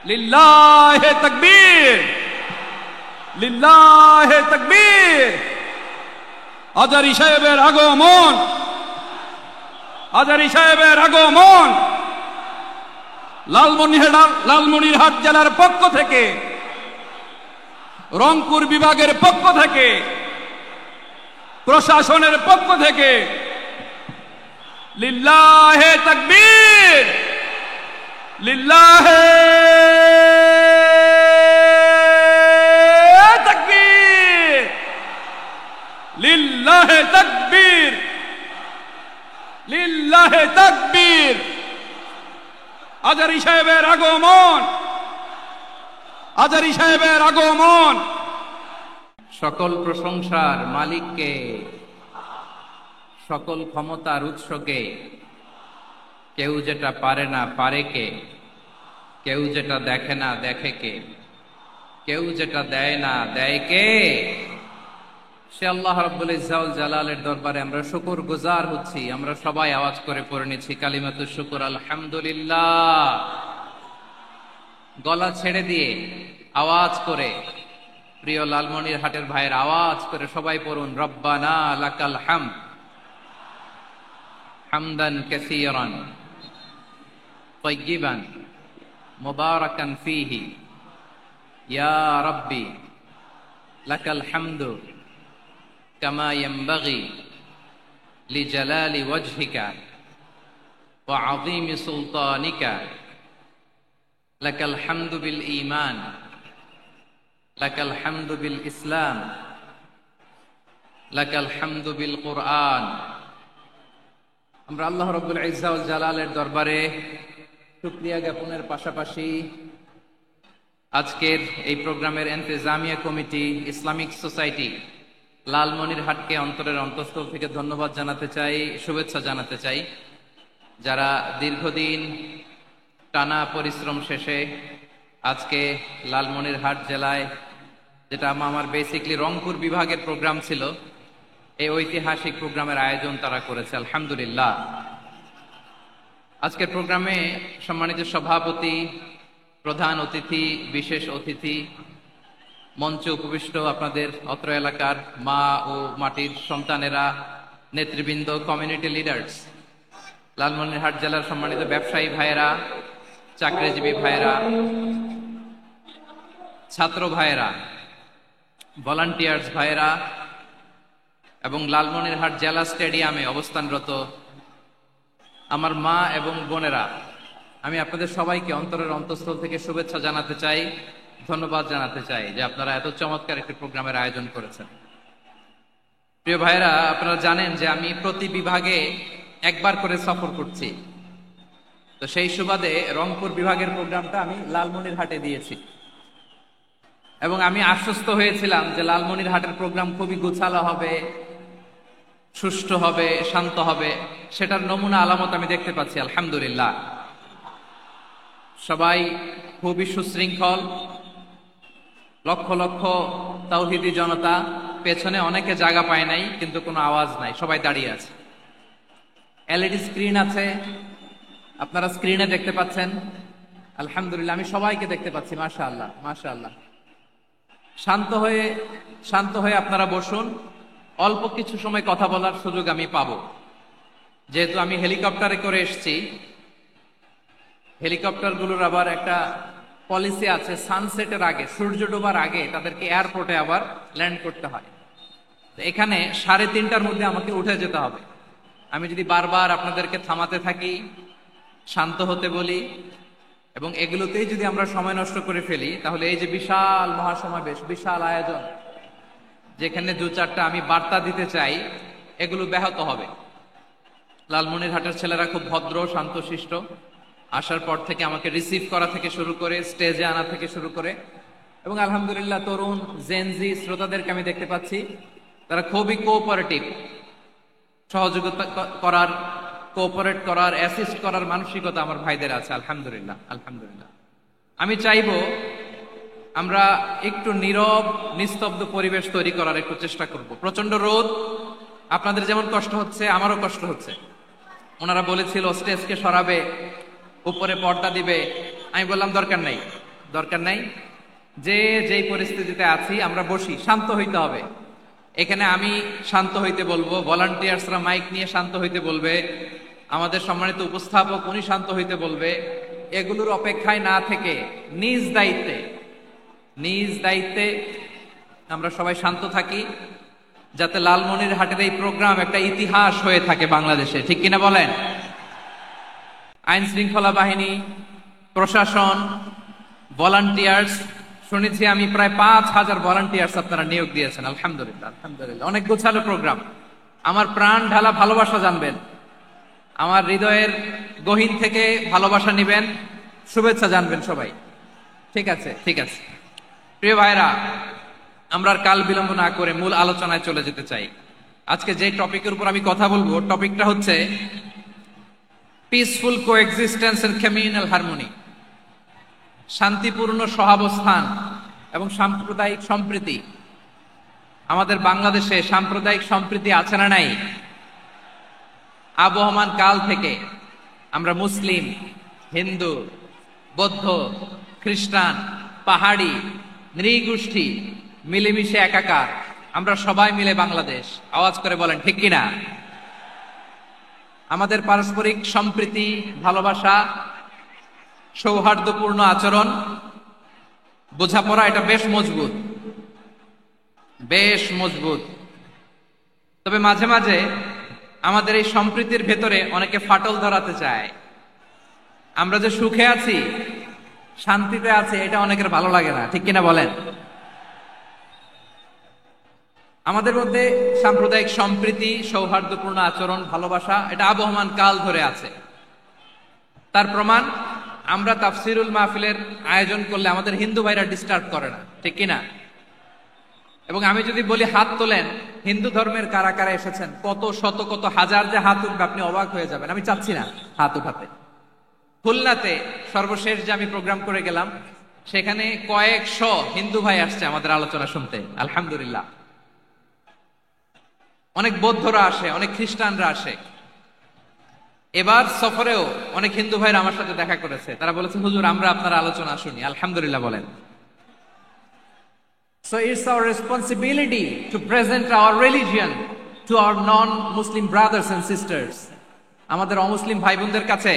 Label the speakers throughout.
Speaker 1: লিল্লাহে তাকবীর, লিল্লাহে তাকবীর। আজারী সাহেবের আগমন, আজারী সাহেবের আগমন লালমনিরহাট জেলার পক্ষ থেকে, রংপুর বিভাগের পক্ষ থেকে, প্রশাসনের পক্ষ থেকে লিল্লাহে তাকবীর, লিল্লাহে তাকবীর, লিল্লাহে তাকবীর, লিল্লাহে তাকবীর। আজারী সাহেবের আগমন, আজারী সাহেবের আগমন।
Speaker 2: সকল প্রশংসার মালিককে, সকল ক্ষমতার উৎসকে। কেউ যেটা পারে না পারে কে, কেউ যেটা দেখে না দেখে কে, কেউ যেটা দেয় না দেয় কে? সে আল্লাহ রাব্বুল ইজ্জত ওয়াল জালালের দরবারে আমরা শুকর গুজার হচ্ছি। আমরা সবাই আওয়াজ করে পড়ে নিচ্ছি কালিমাতুশ শুকর, আলহামদুলিল্লাহ। গলা ছেড়ে দিয়ে আওয়াজ করে, প্রিয় লালমনিরহাটের ভাইয়ের আওয়াজ করে সবাই পড়ুন, রব্বানা লাকাল হামদ হামদান কাসীরান তাইয়্যিবান মুবারাকান ফীহি ইয়া রাব্বি লাকাল হামদু কামা ইয়ানবাগি লিজালালি ওয়াজহিকা ওয়া আযীমি সুলতানিকা লাকাল হামদু বিল ঈমান লাকাল হামদু বিল ইসলাম লাকাল হামদু বিল কুরআন। আমরা আল্লাহ রাব্বুল ইজ্জত ওয়াল জালালের দরবারে শুকরিয়া জ্ঞাপনের পাশাপাশি আজকের এই প্রোগ্রামের ইন্তেজামিয়া কমিটি, ইসলামিক সোসাইটি লালমনিরহাটকে অন্তরের অন্তঃস্থল থেকে ধন্যবাদ জানাতে চাই, শুভেচ্ছা জানাতে চাই। যারা দীর্ঘদিন টানা পরিশ্রম শেষে আজকে লালমনিরহাট জেলায়, যেটা আমার বেসিকলি রংপুর বিভাগের প্রোগ্রাম ছিল, এই ঐতিহাসিক প্রোগ্রামের আয়োজন তারা করেছে, আলহামদুলিল্লাহ। আজকের প্রোগ্রামে সম্মানিত সভাপতি, প্রধান অতিথি, বিশেষ অতিথি, মঞ্চে উপবিষ্ট আপনাদের অত্র এলাকার মা ও মাটির সন্তানেরা, নেতৃবৃন্দ, কমিউনিটি লিডার্স, লালমনিরহাট জেলার সম্মানিত ব্যবসায়ী ভাইয়েরা, চাকরিজীবী ভাইয়েরা, ছাত্র ভাইয়েরা, ভলান্টিয়ার্স ভাইয়েরা এবং লালমনিরহাট জেলা স্টেডিয়ামে অবস্থানরত আমার মা এবং বোনেরা, আমি আপনাদের সবাইকে অন্তরের অন্তঃস্থল থেকে শুভেচ্ছা জানাতে চাই, ধন্যবাদ জানাতে চাই যে আপনারা এত চমৎকার একটি প্রোগ্রামের আয়োজন করেছেন। প্রিয় ভাইয়েরা, আপনারা জানেন যে আমি প্রতি বিভাগে একবার করে সফর করছি। তো সেই সুবাদে রংপুর বিভাগের প্রোগ্রামটা আমি লালমনিরহাটে দিয়েছি এবং আমি আশ্বস্ত হয়েছিলাম যে লালমনিরহাটের প্রোগ্রাম খুবই গোছালো হবে, সুষ্ঠু হবে, শান্ত হবে। সেটার নমুনা আলামত আমি দেখতে পাচ্ছি, আলহামদুলিল্লাহ। সবাই খুবই সুশৃঙ্খল, লক্ষ লক্ষ তাওহীদি জনতা, পেছনে অনেকে জায়গা পায় নাই কিন্তু কোনো আওয়াজ নাই, সবাই দাঁড়িয়ে আছে। এলইডি স্ক্রিন আছে, আপনারা স্ক্রিনে দেখতে পাচ্ছেন, আলহামদুলিল্লাহ। আমি সবাইকে দেখতে পাচ্ছি, মাশাআল্লাহ মাশাআল্লাহ। শান্ত হয়ে আপনারা বসুন, অল্প কিছু সময় কথা বলার সুযোগ আমি পাবো। যেহেতু আমি হেলিকপ্টারে করে এসেছি, হেলিকপ্টারগুলোর আবার একটা পলিসি আছে, সানসেটের আগে, সূর্য ডোবার আগে তাদেরকে এয়ারপোর্টে আবার ল্যান্ড করতে হয়। এখানে 3:30টার মধ্যে আমাকে উঠে যেতে হবে। আমি যদি বারবার আপনাদেরকে থামাতে থাকি, শান্ত হতে বলি এবং এগুলোতেই যদি আমরা সময় নষ্ট করে ফেলি, তাহলে এই যে বিশাল মহাসমাবেশ, বিশাল আয়োজন, যেখানে 2-4টা আমি বার্তা দিতে চাই, এগুলো ব্যাহত হবে। লালমনিরহাটের ছেলেরা খুব ভদ্র, শান্তশিষ্ট। আসার পর থেকে আমাকে রিসিভ করা থেকে শুরু করে স্টেজে আনা থেকে শুরু করে, এবং আলহামদুলিল্লাহ তরুণ জেনজি শ্রোতাদেরকে আমি দেখতে পাচ্ছি, তারা খুবই কোঅপারেটিভ, সহযোগিতা করার, কোঅপারেট করার, অ্যাসিস্ট করার মানসিকতা আমার ভাইদের আছে, আলহামদুলিল্লাহ আলহামদুলিল্লাহ। আমি চাইবো আমরা একটু নীরব, নিস্তব্ধ পরিবেশ তৈরি করার একটু চেষ্টা করব। প্রচন্ড রোদ, আপনাদের যেমন কষ্ট হচ্ছে আমারও কষ্ট হচ্ছে। ওনারা বলেছিল স্টেজকে সরাবে, উপরে পর্দা দিবে, আমি বললাম দরকার নাই, দরকার নাই। যে যেই পরিস্থিতিতে আছি আমরা বসি, শান্ত হইতে হবে। এখানে আমি শান্ত হইতে বলবো, ভলান্টিয়ার্সরা মাইক নিয়ে শান্ত হইতে বলবে, আমাদের সম্মানিত উপস্থাপক উনি শান্ত হইতে বলবে। এগুলোর অপেক্ষায় না থেকে নিজ দায়িত্বে আমরা সবাই শান্ত থাকি, যাতে লালমনিরহাটের এই প্রোগ্রাম একটা ইতিহাস হয়ে থাকে বাংলাদেশে, ঠিক কিনা বলেন? আইন শৃঙ্খলা বাহিনী, প্রশাসন, ভলান্টিয়ার্স, শুনেছি আমি প্রায় 5,000 ভলান্টিয়ার্স আপনারা নিয়োগ দিয়েছেন। আলহামদুলিল্লাহ, আলহামদুলিল্লাহ। অনেক গোছালো প্রোগ্রাম। আমার প্রাণ ঢালা ভালোবাসা জানবেন, আমার হৃদয়ের গহীন থেকে ভালোবাসা নিবেন, শুভেচ্ছা জানবেন সবাই। ঠিক আছে, ঠিক আছে। প্রিয় ভাইরা, আমরা আর কাল বিলম্ব না করে মূল আলোচনায় চলে যেতে চাই। আজকে যে টপিকের উপর আমি কথা বলবো, টপিকটা হচ্ছে peaceful coexistence and communal harmony, শান্তিপূর্ণ সহাবস্থান এবং সাম্প্রদায়িক সম্প্রীতি। আমাদের বাংলাদেশে সাম্প্রদায়িক সম্প্রীতি আছে না নাই? আবহমান কাল থেকে আমরা মুসলিম, হিন্দু, বৌদ্ধ, খ্রিস্টান, পাহাড়ি, নৃগোষ্ঠী মিলেমিশে একাকার, আমরা সবাই মিলে বাংলাদেশ। আওয়াজ করে বলেন ঠিক কিনা? আমাদের পারস্পরিক সম্প্রীতি, ভালোবাসা, সৌহার্দ্যপূর্ণ আচরণ, বোঝাপড়া, এটা বেশ মজবুত। তবে মাঝে মাঝে আমাদের এই সম্প্রীতির ভেতরে অনেকে ফাটল ধরাতে চায়। আমরা যে সুখে আছি, শান্তিতে আছি, এটা অনেকের ভালো লাগে না, ঠিক কিনা বলেন? আমাদের মধ্যে সাম্প্রদায়িক সম্প্রীতি, সৌহার্দ্যপূর্ণ আচরণ, ভালোবাসা, এটা আবহমান কাল ধরে আছে। তার প্রমাণ, আমরা তাফসিরুল মাহফিলের আয়োজন করলে আমাদের হিন্দু ভাইরা ডিস্টার্ব করে না, ঠিক কিনা? এবং আমি যদি বলি হাত তোলেন, হিন্দু ধর্মের কারা কারা এসেছেন, কত শত কত হাজার যে হাত উঠবে, আপনি অবাক হয়ে যাবেন। আমি চাচ্ছি না হাত উঠাতে। খুলনাতে সর্বশেষ যে আমি প্রোগ্রাম করে গেলাম, সেখানে কয়েকশো হিন্দু ভাই আসছে আমাদের আলোচনা শুনতে, আলহামদুলিল্লাহ। অনেক বৌদ্ধরা আসে, অনেক খ্রিস্টানরা আসে। এবার সফরেও অনেক হিন্দু ভাইরা আমার সাথে দেখা করেছে। তারা বলেছে, হুজুর আমরা আপনার আলোচনা শুনি। আলহামদুলিল্লাহ বলেন। So it's our responsibility to present our religion to our non-Muslim brothers and sisters. আমাদের অমুসলিম ভাই বোনদের কাছে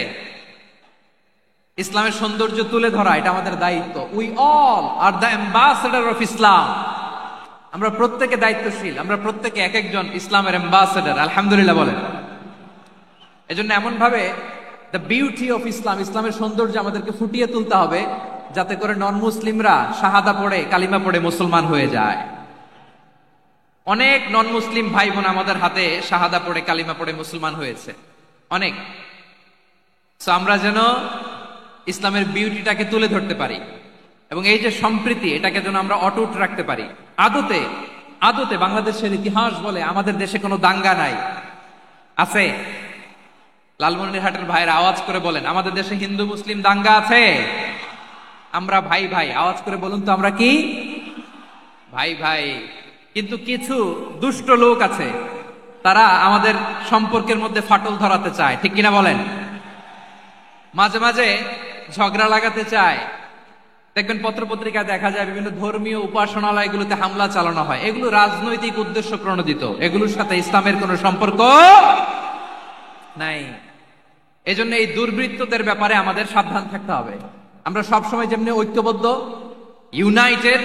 Speaker 2: ইসলামের সৌন্দর্য তুলে ধরা, এটা আমাদের দায়িত্ব। We all are the ambassador of Islam. আমরা প্রত্যেকে দায়িত্বশীল, আমরা প্রত্যেকে এক একজন ইসলামের অ্যাম্বাসেডর। আলহামদুলিল্লাহ বলেন। এজন্য এমন ভাবে দ্য বিউটি অফ ইসলাম, ইসলামের সৌন্দর্য আমাদেরকে ফুটিয়ে তুলতে হবে, যাতে করে নন মুসলিমরা শাহাদা পড়ে, কালিমা পড়ে মুসলমান হয়ে যায়। অনেক নন মুসলিম ভাই বোন আমাদের হাতে শাহাদা পড়ে, কালিমা পড়ে মুসলমান হয়েছে, অনেক। সো আমরা যেন ইসলামের বিউটিটাকে তুলে ধরতে পারি, এবং এই যে সম্প্রীতি, এটাকে যেন আমরা অটুট রাখতে পারি। আদতে বাংলাদেশের ইতিহাস বলে আমাদের দেশে কোনো দাঙ্গা নাই, আছে? লালমনিরহাটের ভাইরা আওয়াজ করে বলেন, আমাদের দেশে হিন্দু মুসলিম দাঙ্গা আছে? আমরা ভাই ভাই, আওয়াজ করে বলুন তো, আমরা কি ভাই ভাই? কিন্তু কিছু দুষ্ট লোক আছে, তারা আমাদের সম্পর্কের মধ্যে ফাটল ধরাতে চায়, ঠিক কিনা বলেন? মাঝে মাঝে ঝগড়া লাগাতে চায়। দেখবেন পত্রপত্রিকায় দেখা যায় বিভিন্ন ধর্মীয় উপাসনালয়গুলোতে হামলা চালানো হয়। এগুলো রাজনৈতিক উদ্দেশ্য প্রণোদিত, এগুলোর সাথে ইসলামের কোনো সম্পর্ক নাই। এজন্য এই দুর্বৃত্তদের ব্যাপারে আমাদের সাবধান থাকতে হবে। আমরা সবসময় যেমনি ঐক্যবদ্ধ, ইউনাইটেড,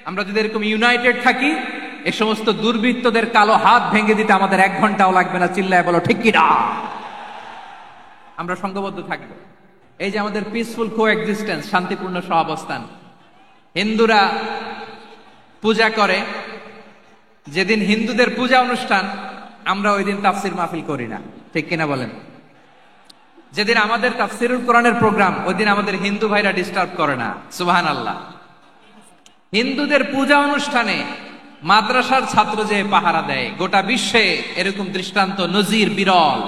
Speaker 2: আমরা যদি এরকম ইউনাইটেড থাকি, এই সমস্ত দুর্বৃত্তদের কালো হাত ভেঙে দিতে আমাদের 1 ঘন্টাও লাগবে না। চিল্লায় বলো ঠিক কিনা? আমরা সংঘবদ্ধ থাকবো। এই যে আমাদের পিসফুল কোএক্সিস্টেন্স, শান্তিপূর্ণ সহাবস্থান। হিন্দুরা পূজা করে, যেদিন হিন্দুদের পূজা অনুষ্ঠান, আমরা ওই দিন তাফসির মাহফিল করি না, ঠিক কিনা বলেন? যেদিন আমাদের তাফসিরুল কোরআনের প্রোগ্রাম, ওই দিন আমাদের হিন্দু ভাইরা ডিস্টার্ব করে না। সুবহানাল্লাহ। হিন্দুদের পূজা অনুষ্ঠানে মাদ্রাসার ছাত্র যে পাহারা দেয়, গোটা বিশ্বে এরকম দৃষ্টান্ত নজির বিরল,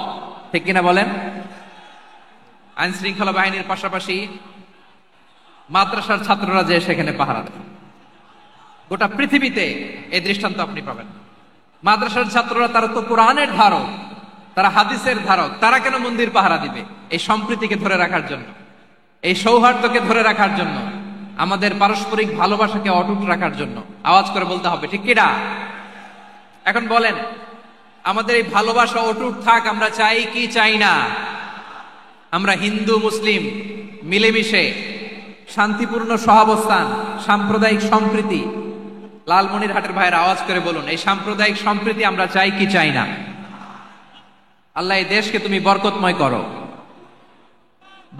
Speaker 2: ঠিক কিনা বলেন? আইন শৃঙ্খলা বাহিনীর পাশাপাশি মাদ্রাসার ছাত্ররা যে সেখানে পাহারা দেয়, গোটা পৃথিবীতে এই দৃষ্টান্ত আপনি পাবেন। মাদ্রাসার ছাত্ররা, তারা তো কোরআনের ধারক, তারা হাদিসের ধারক, তারা কেন মন্দির পাহারা দিবে? এই সম্প্রীতিকে ধরে রাখার জন্য, এই সৌহার্দ্যকে ধরে রাখার জন্য, আমাদের পারস্পরিক ভালোবাসাকে অটুট রাখার জন্য। আওয়াজ করে বলতে হবে, ঠিক কিনা? এখন বলেন, আমাদের এই ভালোবাসা অটুট থাক আমরা চাই কি চাই না? আমরা হিন্দু মুসলিম মিলেমিশে শান্তিপূর্ণ সহাবস্থান, সাম্প্রদায়িক সম্প্রীতি, লালমনিরহাটের ভাইয়ের আওয়াজ করে বলুন, এই সাম্প্রদায়িক সম্প্রীতি আমরা চাই কি চাই না? আল্লাহ এই দেশকে তুমি বরকতময় করো,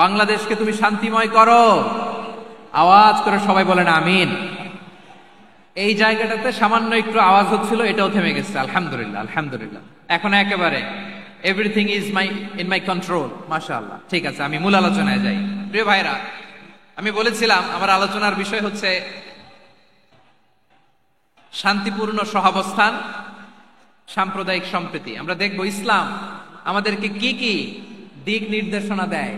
Speaker 2: বাংলাদেশকে তুমি শান্তিময় করো। আওয়াজ করে সবাই বলেন আমিন। এই জায়গাটাতে সামান্য একটু আওয়াজ হচ্ছিল, এটাও থেমে গেছে, আলহামদুলিল্লাহ আলহামদুলিল্লাহ। এখন একেবারে everything is in my control, মাশাআল্লাহ। ঠিক আছে, আমি মূল আলোচনায় যাই। প্রিয় ভাইরা, আমি বলেছিলাম আমার আলোচনার বিষয় হচ্ছে শান্তিপূর্ণ সহাবস্থান, সাম্প্রদায়িক সম্প্রীতি। আমরা দেখব ইসলাম আমাদেরকে কি কি দিক নির্দেশনা দেয়।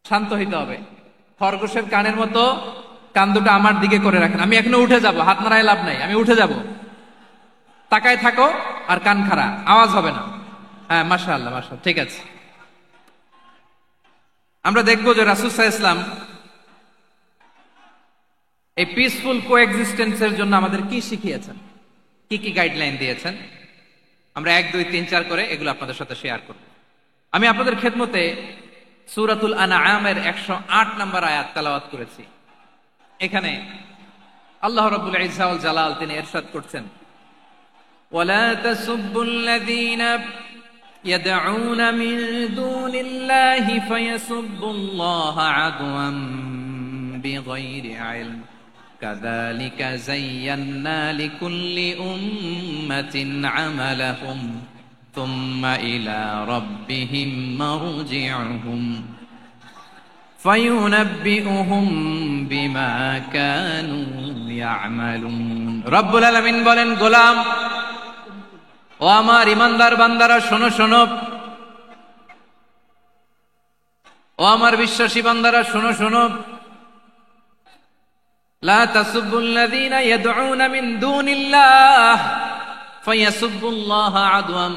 Speaker 2: শান্ত হইতে হবে, খরগোশের কানের মতো কান দুটো আমার দিকে করে রাখেন। আমি এখনো উঠে যাব, হাত নাড়ায় লাভ নাই, আমি উঠে যাব। তাকায় থাকো আর কান খাড়া, আওয়াজ হবে না। হ্যাঁ, মাশাআল্লাহ মাশাআল্লাহ, ঠিক আছে। আমরা দেখবো যে রাসূল সাল্লাল্লাহু আলাইহি ওয়াসাল্লাম এই পিসফুল কোএক্সিস্টেন্সের জন্য আমাদের কি শিখিয়েছেন, কি কি গাইডলাইন দিয়েছেন। আমরা 1 2 3 4 করে এগুলো আপনাদের সাথে শেয়ার করব। আমি আপনাদের খেদমতে সূরাতুল আনআমের 108 নম্বর আয়াত তেলাওয়াত করেছি। এখানে আল্লাহ রাব্বুল ইজ্জা ওয়াল জালাল তিনি ইরশাদ করছেন, ওয়ালা তাসুবুল্লাযীনা ইয়াদউনা মিন দুনিল্লাহি ফায়াসুবুল্লাহা আদওয়ান বিগাইরি ইলম কাযালিকা যায়্যান্না লিকুল্লি উম্মাতিন আমালাহুম থুম্মা ইলা রাব্বিহিম মারজিউহুম ফায়ুনাব্বিউহুম বিমা কানু ইয়ামালুন। রব্বুল আলামিন বলেন, গোলাম ও আমার ইমানদার বান্দারা শোনো শোনো, ও আমার বিশ্বাসী বান্দারা শোনো শোনো, লা তাসুবুল্লাযীনা ইয়াদউনা মিন দুনিল্লাহ ফায়াসুবুল্লাহা আদওয়াম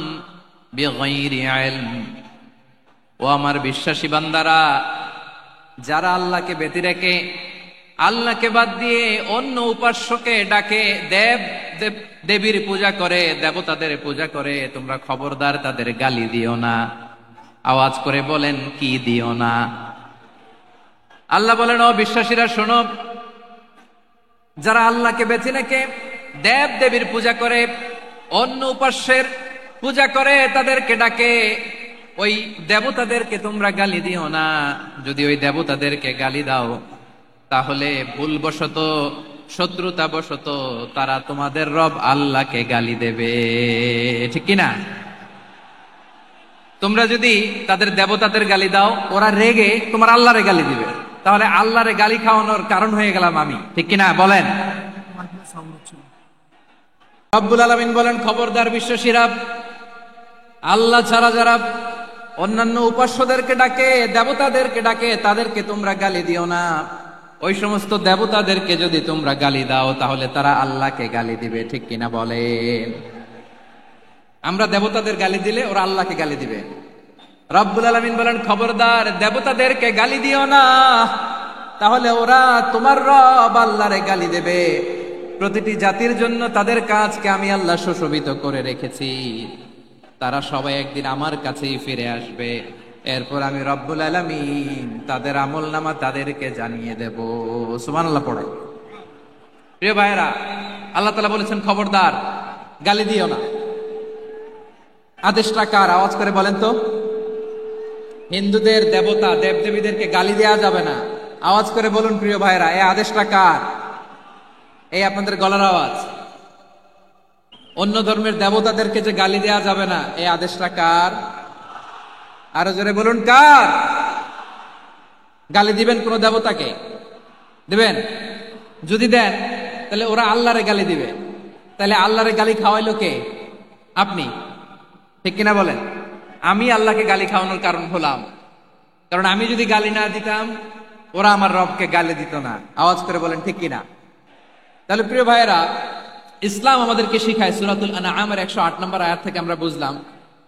Speaker 2: বিগাইরি ইলম। ও আমার বিশ্বাসী বান্দারা, যারা আল্লাহকে ব্যতি রেখে, আল্লাহকে বাদ দিয়ে অন্য উপাস্যকে ডাকে, দেবীর পূজা করে, দেবতাদের পূজা করে, তোমরা খবরদার তাদের গালি দিও না। আওয়াজ করে বলেন, কি দিও না? আল্লাহ বলেন, ও বিশ্বাসীরা শোনো, যারা আল্লাহকে বেছে রেখে দেব দেবীর পূজা করে, অন্য উপাস্যের পূজা করে, তাদেরকে ডাকে, ওই দেবতাদেরকে তোমরা গালি দিও না। যদি ওই দেবতাদেরকে গালি দাও তাহলে ভুলবশত, শত্রুতাবশত তারা তোমাদের রব আল্লাহকে গালি দেবে, ঠিক কিনা? তোমরা যদি তাদের দেবতাদের গালি দাও, ওরা রেগে তোমার আল্লাহরে গালি দিবে, তাহলে আল্লাহরে গালি খাওয়ানোর কারণ হয়ে গেলাম আমি, ঠিক কিনা বলেন? রব্বুল আলামিন বলেন, খবরদার বিশ্বাসীরা, আল্লাহ ছাড়া যারা অন্যান্য উপাস্যদেরকে ডাকে, দেবতাদেরকে ডাকে, তাদেরকে তোমরা গালি দিও না। ওই সমস্ত দেবতাদেরকে যদি তোমরা গালি দাও তাহলে তারা আল্লাহকে গালি দিবে, ঠিক কিনা বলেন? আমরা দেবতাদের গালি দিলে ওরা আল্লাহকে গালি দিবে। রব্বুল আলামিন বলেন, খবরদার দেবতাদেরকে গালি দিও না, তাহলে ওরা তোমার রব আল্লাহরে গালি দেবে। প্রতিটি জাতির জন্য তাদের কাজকে আমি আল্লাহ সুশোভিত করে রেখেছি, তারা সবাই একদিন আমার কাছেই ফিরে আসবে। এরপর আমি রব্বুল আলামিন তাদের আমলনামা তাদেরকে জানিয়ে দেব। সুবহানাল্লাহ পড়ে। প্রিয় ভাইরা, আল্লাহ তাআলা বলেছেন, খবরদার গালি দিও না। আদেশটা কার? আওয়াজ করে বলেন তো। হিন্দুদের দেবতা দেবদেবীদেরকে গালি দেওয়া যাবে না। আওয়াজ করে বলুন প্রিয় ভাইরা, এই আদেশটা কার? এই আপনাদের গলার আওয়াজ। অন্য ধর্মের দেবতাদেরকে যে গালি দেওয়া যাবে না, এই আদেশটা কার? আরো জোরে বলুন, কার? গালি দিবেন কোন দেবতাকে? দিবেন? যদি দেন তাহলে ওরা আল্লাহরে গালি দিবে, তাহলে আল্লাহরে গালি খাওয়াইলো কে? আপনি, ঠিক কিনা বলেন? আমি আল্লাহকে গালি খাওয়ানোর কারণ হলাম, কারণ আমি যদি গালি না দিতাম ওরা আমার রবকে গালি দিত না। আওয়াজ করে বলেন ঠিক কিনা? তাহলে প্রিয় ভাইয়েরা, ইসলাম আমাদেরকে শিখায়, সূরাতুল আনআমের 108 নম্বর আয়াত থেকে আমরা বুঝলাম,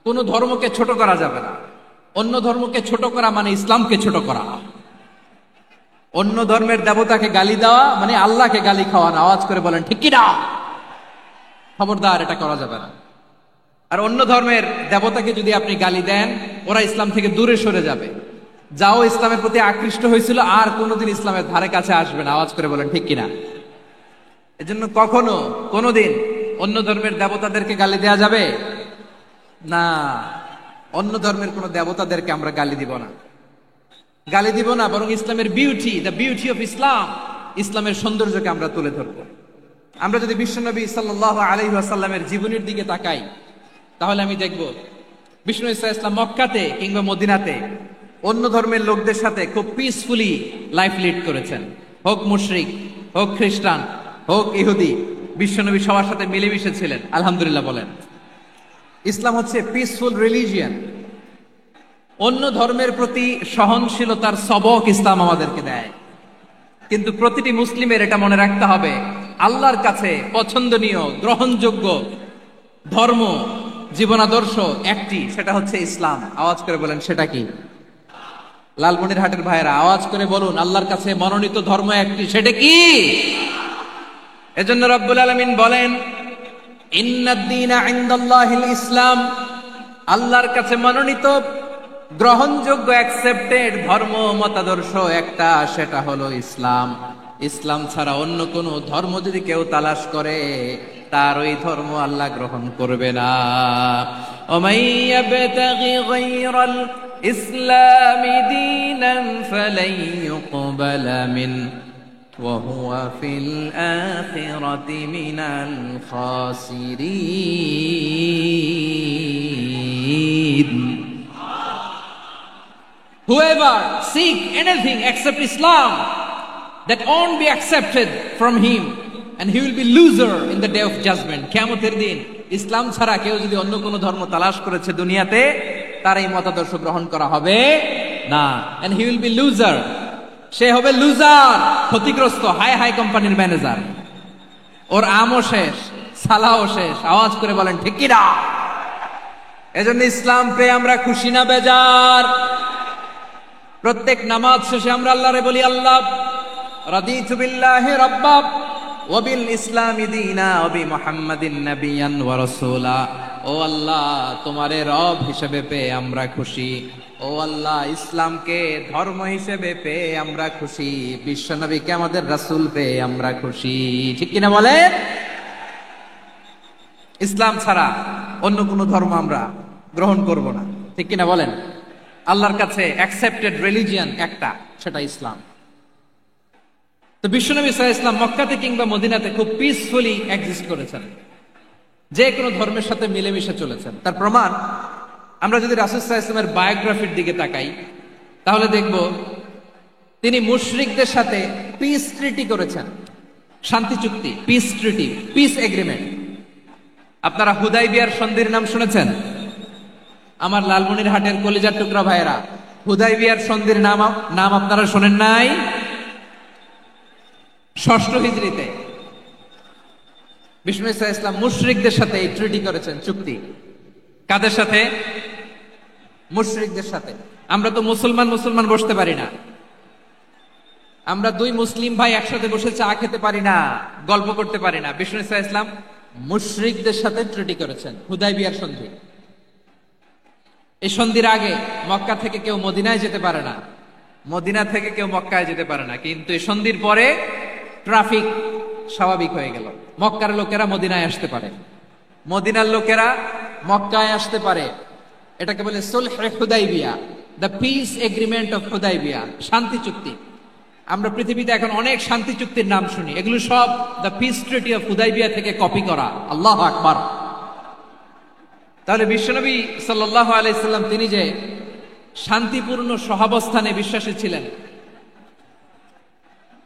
Speaker 2: কোন ধর্মকে ছোট করা যাবে না। অন্য ধর্মকে ছোট করা মানে ইসলামকে ছোট করা। অন্য ধর্মের দেবতাকে গালি দেওয়া মানে আল্লাহকে গালি খাওয়ানো। আওয়াজ করে বলেন ঠিক কি না? খবরদার, এটা করা যাবে না। আর অন্য ধর্মের দেবতাকে যদি আপনি গালি দেন, ওরা ইসলাম থেকে দূরে সরে যাবে। যাও ইসলামের প্রতি আকৃষ্ট হয়েছিল আর কোনোদিন ইসলামের ধারে কাছে আসবে না। আওয়াজ করে বলেন ঠিক কিনা? এজন্য কখনো কোনোদিন অন্য ধর্মের দেবতাদেরকে গালি দেয়া যাবে না। অন্য ধর্মের কোন দেবতাদেরকে আমরা গালি দিব না, গালি দিব না, বরং ইসলামের beauty, the beauty of Islam, ইসলামের সৌন্দর্যকে আমরা তুলে ধরব। আমরা যদি বিশ্বনবী সাল্লাল্লাহু আলাইহি ওয়াসাল্লামের জীবনের দিকে তাকাই, তাহলে আমি দেখব বিষ্ণু ইসলাম মক্কাতে কিংবা মদিনাতে অন্য ধর্মের লোকদের সাথে খুব পিসফুলি লাইফ লিড করেছেন। হোক মুশরিক, হোক খ্রিস্টান, হোক ইহুদি, বিশ্বনবী সবার সাথে মিলেমিশে ছিলেন। আলহামদুলিল্লাহ বলেন। ইসলাম হচ্ছে পিসফুল রিলিজিয়ান। অন্য ধর্মের প্রতি সহনশীলতার সবক ইসলাম আমাদেরকে দেয়। কিন্তু প্রতিটি মুসলিমের এটা মনে রাখতে হবে, আল্লাহর কাছে পছন্দনীয় গ্রহণযোগ্য ধর্ম, জীবনাদর্শ একটি, সেটা হচ্ছে ইসলাম। আওয়াজ করে বলেন সেটা কি? লালমনিরহাটের ভাইয়েরা আওয়াজ করে বলুন, আল্লাহর কাছে মনোনীত ধর্ম একটি, সেটা কি? এজন্য রব্বুল আলামিন বলেন, ইন্নাদ-দীনা ইনদাল্লাহিল ইসলাম, আল্লাহর কাছে মনোনীত গ্রহণযোগ্য অ্যাকসেপ্টেড ধর্ম মতাদর্শ একটা, সেটা হলো ইসলাম। ইসলাম ছাড়া অন্য কোন ধর্ম যদি কেউ তালাশ করে, তার ওই ধর্ম আল্লাহ গ্রহণ করবে না। ওমাইয়াবতাগি গায়রাল ইসলামি দীনান ফালাই ইউকবালা মিন ওয়া হুয়া ফিল আখিরাতি মিনাল খাসিরিন। Whoever seek anything except Islam, that won't be accepted from him, and he will be loser in the day of judgment. কিয়ামতের দিন ইসলাম ছাড়া কেউ যদি অন্য কোনো ধর্ম তালাশ করেছে দুনিয়াতে, তার এই মতাদর্শ গ্রহণ করা হবে না, and he will be loser. সে হবে লুজার, ক্ষতিগ্রস্ত, হাই হাই কোম্পানির ম্যানেজার। ওর আমও শেষ, সালাও শেষ। আওয়াজ করে বলেন ঠিক কি না? এজন্য ইসলাম পেয়ে আমরা খুশি না বেজার? প্রত্যেক নামাজ শেষে আমরা আল্লাহরে বলি, আল্লাহ রাদিতু বিল্লাহি রাব্বা ওয়া বিল ইসলামি দীনা ওয়া বি মুহাম্মাদিন নাবিয়ান ওয়া রাসূলা। ও আল্লাহ, তোমারে রব হিসেবে পেয়ে আমরা খুশি। ও আল্লাহ, ইসলামকে ধর্ম হিসেবে পেয়ে আমরা খুশি। বিশ্বনবীকে আমাদের রাসূল পেয়ে আমরা খুশি। ঠিক কিনা বলেন? ইসলাম ছাড়া অন্য কোনো ধর্ম আমরা গ্রহণ করব না। ঠিক কিনা বলেন? আল্লাহর কাছে অ্যাকসেপ্টেড রিলিজিয়ান একটা, সেটা ইসলাম। তো বিশ্বনবী সাল্লাল্লাহু আলাইহি ওয়াসাল্লাম মক্কাতে কিংবা মদিনাতে খুব পিসফুলি এক্সিস্ট করেছেন, যে কোনো ধর্মের সাথে মিলেমিশে চলেছেন। তার প্রমাণ আমরা যদি রাসূল সাল্লাল্লাহু আলাইহি ওয়াসাল্লামের বায়োগ্রাফির দিকে তাকাই, তাহলে দেখব তিনি মুশরিকদের সাথে পিস ট্রিটি করেছেন, শান্তি চুক্তি, পিস ট্রিটি, পিস এগ্রিমেন্ট। আপনারা হুদাইবিয়ার সন্ধির নাম শুনেছেন? আমার লালমনিরহাটের কলিজার টুকরা ভাইয়েরা, হুদাইবিয়ার সন্ধির নাম আপনারা শোনেন নাই? 6ষ্ঠ হিজরিতে বিষ্ণু ইসলাম মুশরিকদের সাথে এই ট্রিটি করেছেন, চুক্তি। কাদের সাথে? মুশরিকদের সাথে। আমরা তো মুসলমান বসতে পারি না। আমরা দুই মুসলিম ভাই একসাথে বসে চা খেতে পারি না, গল্প করতে পারি না। বিষ্ণু ইসলাম মুশরিকদের সাথে ট্রিটি করেছেন, হুদাইবিয়ার সন্ধি। এই সন্ধির আগে মক্কা থেকে কেউ মদিনায় যেতে পারে না, মদিনা থেকে কেউ মক্কায় যেতে পারে না। কিন্তু এই সন্ধির পরে ট্রাফিক স্বাভাবিক হয়ে গেল। মক্কার লোকেরা মদিনায় আসতে পারে, মদিনার লোকেরা মক্কায় আসতে পারে। এটাকে বলে সুলহ হুদাইবিয়া, the peace agreement of Hudaybiyyah, শান্তি চুক্তি। আমরা পৃথিবীতে এখন অনেক শান্তি চুক্তির নাম শুনি, এগুলো সব the piece treaty of Hudaibiya থেকে কপি করা। আল্লাহু আকবার। তাহলে বিশ্বনবী সাল্লাল্লাহু আলাইহি সাল্লাম তিনি যে শান্তিপূর্ণ সহাবস্থানে বিশ্বাসী ছিলেন,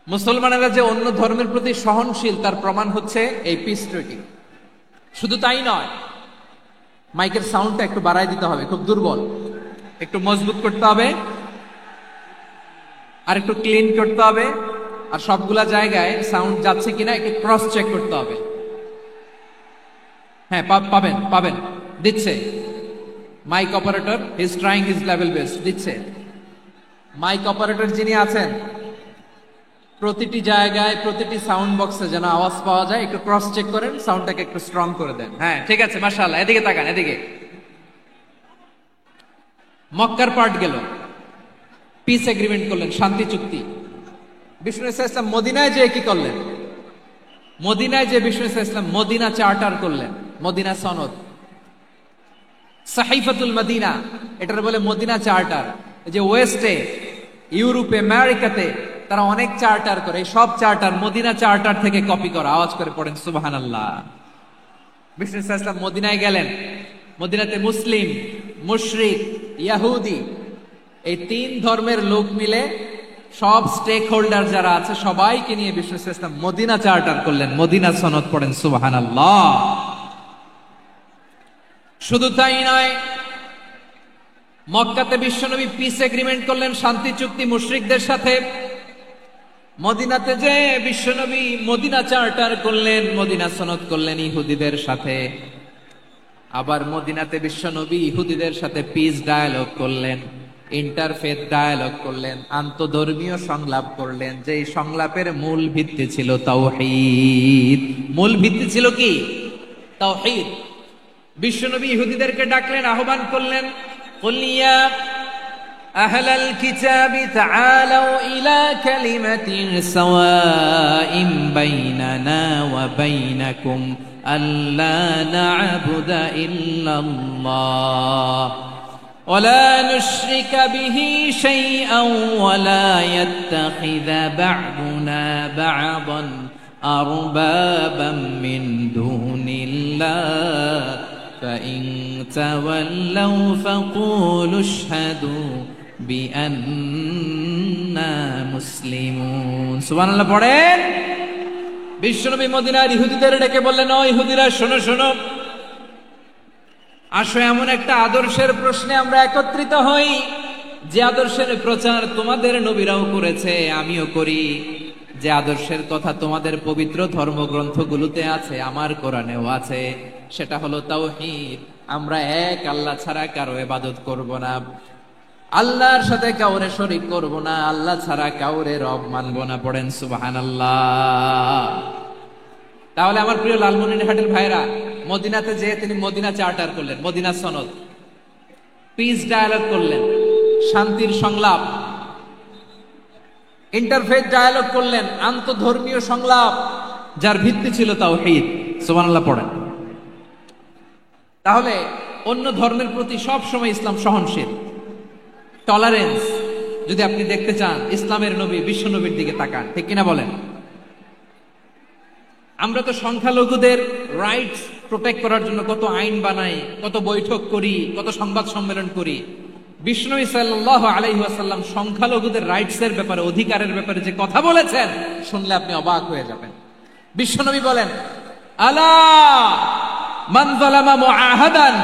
Speaker 2: মুসলমানেরা যে অন্য ধর্মের প্রতি সহনশীল, তার প্রমাণ হচ্ছে এই পিস ট্রিটি। শুধু তাই নয়, মাইকের সাউন্ডটা একটু বাড়ায় দিতে হবে, খুব দুর্বল, একটু মজবুত করতে হবে, আর একটু ক্লিন করতে হবে, আর সবগুলা জায়গায় সাউন্ড যাচ্ছে কিনা একটু ক্রস চেক করতে হবে। হ্যাঁ, পাবেন দিচ্ছে mic operator, he is trying his level best, দিচ্ছে। মাইক অপারেটর যিনি আছেন প্রতিটি জায়গায় প্রতিটি সাউন্ড বক্সে যেন আওয়াজ পাওয়া যায়, একটু ক্রস চেক করেন, সাউন্ডটাকে একটু স্ট্রং করে দেন। হ্যাঁ, ঠিক আছে, মাশাআল্লাহ। এদিকে তাকান, এদিকে। মক্কার পার্ট গেল, পিস এগ্রিমেন্ট করলেন, শান্তি চুক্তি। বিষ্ণু ইসলাম মদিনায় যে কি করলেন? মদিনায় যে বিষ্ণু ইসলাম মদিনা চার্টার করলেন, মদিনা সনদ, সাহিফাতুল মদিনা, এটার বলে মদিনা চার্টার। যে ওয়েস্টে, ইউরোপে, আমেরিকাতে তারা অনেক চার্টার করে, সব চার্টার মদিনা চার্টার থেকে কপি করা। আওয়াজ করে পড়েন সুবহানাল্লাহ। বিষ্ণু ইসলাম মদিনায় গেলেন, মদিনাতে মুসলিম, মুশরিক, ইহুদি, এই তিন ধর্মের লোক মিলে সব স্টেক হোল্ডার যারা আছে সবাইকে নিয়ে বিষ্ণু ইসলাম মদিনা চার্টার করলেন, মদিনা সনদ। পড়েন সুবহানাল্লাহ। শুধু তাই নয়, মক্কাতে বিশ্বনবী পিস এগ্রিমেন্ট করলেন, শান্তি চুক্তি মুশরিকদের সাথে। মদিনাতে যে বিশ্বনবী মদিনা চার্টার করলেন, মদিনা সনদ করলেন ইহুদিদের সাথে। আবার মদিনাতে বিশ্বনবী ইহুদিদের সাথে পিস ডায়ালগ করলেন, ইন্টারফেথ ডায়ালগ করলেন, আন্তধর্মীয় সংলাপ করলেন, যেই সংলাপের মূল ভিত্তি ছিল তাওহীদ। মূল ভিত্তি ছিল কি? তাওহীদ। বিশ্বনবী ইহুদিদেরকে ডাকলেন, আহ্বান করলেন, কুল ইয়া আহলাল কিতাবি তাআলাউ ইলা কালিমাতিন সাওয়াইন বাইনানা ওয়া বাইনাকুম আল্লা না'বুদা ইল্লাল্লাহ ওয়া লা নুশরিকা বিহি শাইআন ওয়া লা ইয়াত্তাখিযা বা'দুনা বা'দান আরবাবাম মিন দুনিল্লাহ فإن تولوا فقولوا اشهدوا بأننا مسلمون। সুবহানাল্লাহ পড়েন। বিশ্বনবী মদিনার ইহুদিদের ডেকে বললেন, ও ইহুদিরা, শোনো শোনো, আসো এমন একটা আদর্শের প্রশ্নে আমরা একত্রিত হই, যে আদর্শের প্রচার তোমাদের নবীরাও করেছে, আমিও করি, যে আদর্শের কথা তোমাদের পবিত্র ধর্মগ্রন্থগুলোতে আছে, আমার কোরআনেও আছে। সেটা হলো তাওহীদ। আমরা এক আল্লাহ ছাড়া কারো ইবাদত করব না, আল্লাহর সাথে কাউরে শরীক করব না, আল্লাহ ছাড়া কাউরে রব মানব না। পড়েন সুবহানাল্লাহ। তাহলে আমার প্রিয় লালমনিরহাটের ভাইরা, মদিনাতে যে তিনি মদিনা চার্টার করলেন, মদিনা সনদ, পিস ডায়ালগ করলেন, শান্তির সংলাপ, ইন্টারফেথ ডায়ালগ করলেন, আন্তধর্মীয় সংলাপ, যার ভিত্তি ছিল তাওহীদ। সুবহানাল্লাহ পড়েন। তাহলে অন্য ধর্মের প্রতি সব সময় ইসলাম সহনশীল, টলারেন্স। যদি আপনি দেখতে চান ইসলামের নবী বিশ্ব নবীর দিকে তাকান, ঠিক কিনা বলেন? আমরা তো সংখ্যালঘুদের রাইটস প্রোটেক্ট করার জন্য কত আইন বানাই, কত বৈঠক করি, কত সংবাদ সম্মেলন করি। বিষ্ণু সাল্লাল্লাহু আলাইহি ওয়াসাল্লাম সংখ্যালঘুদের রাইটস এর ব্যাপারে, অধিকারের ব্যাপারে যে কথা বলেছেন, শুনলে আপনি অবাক হয়ে যাবেন। বিশ্বনবী বলেন, আলা মান যালামা মুআহাদান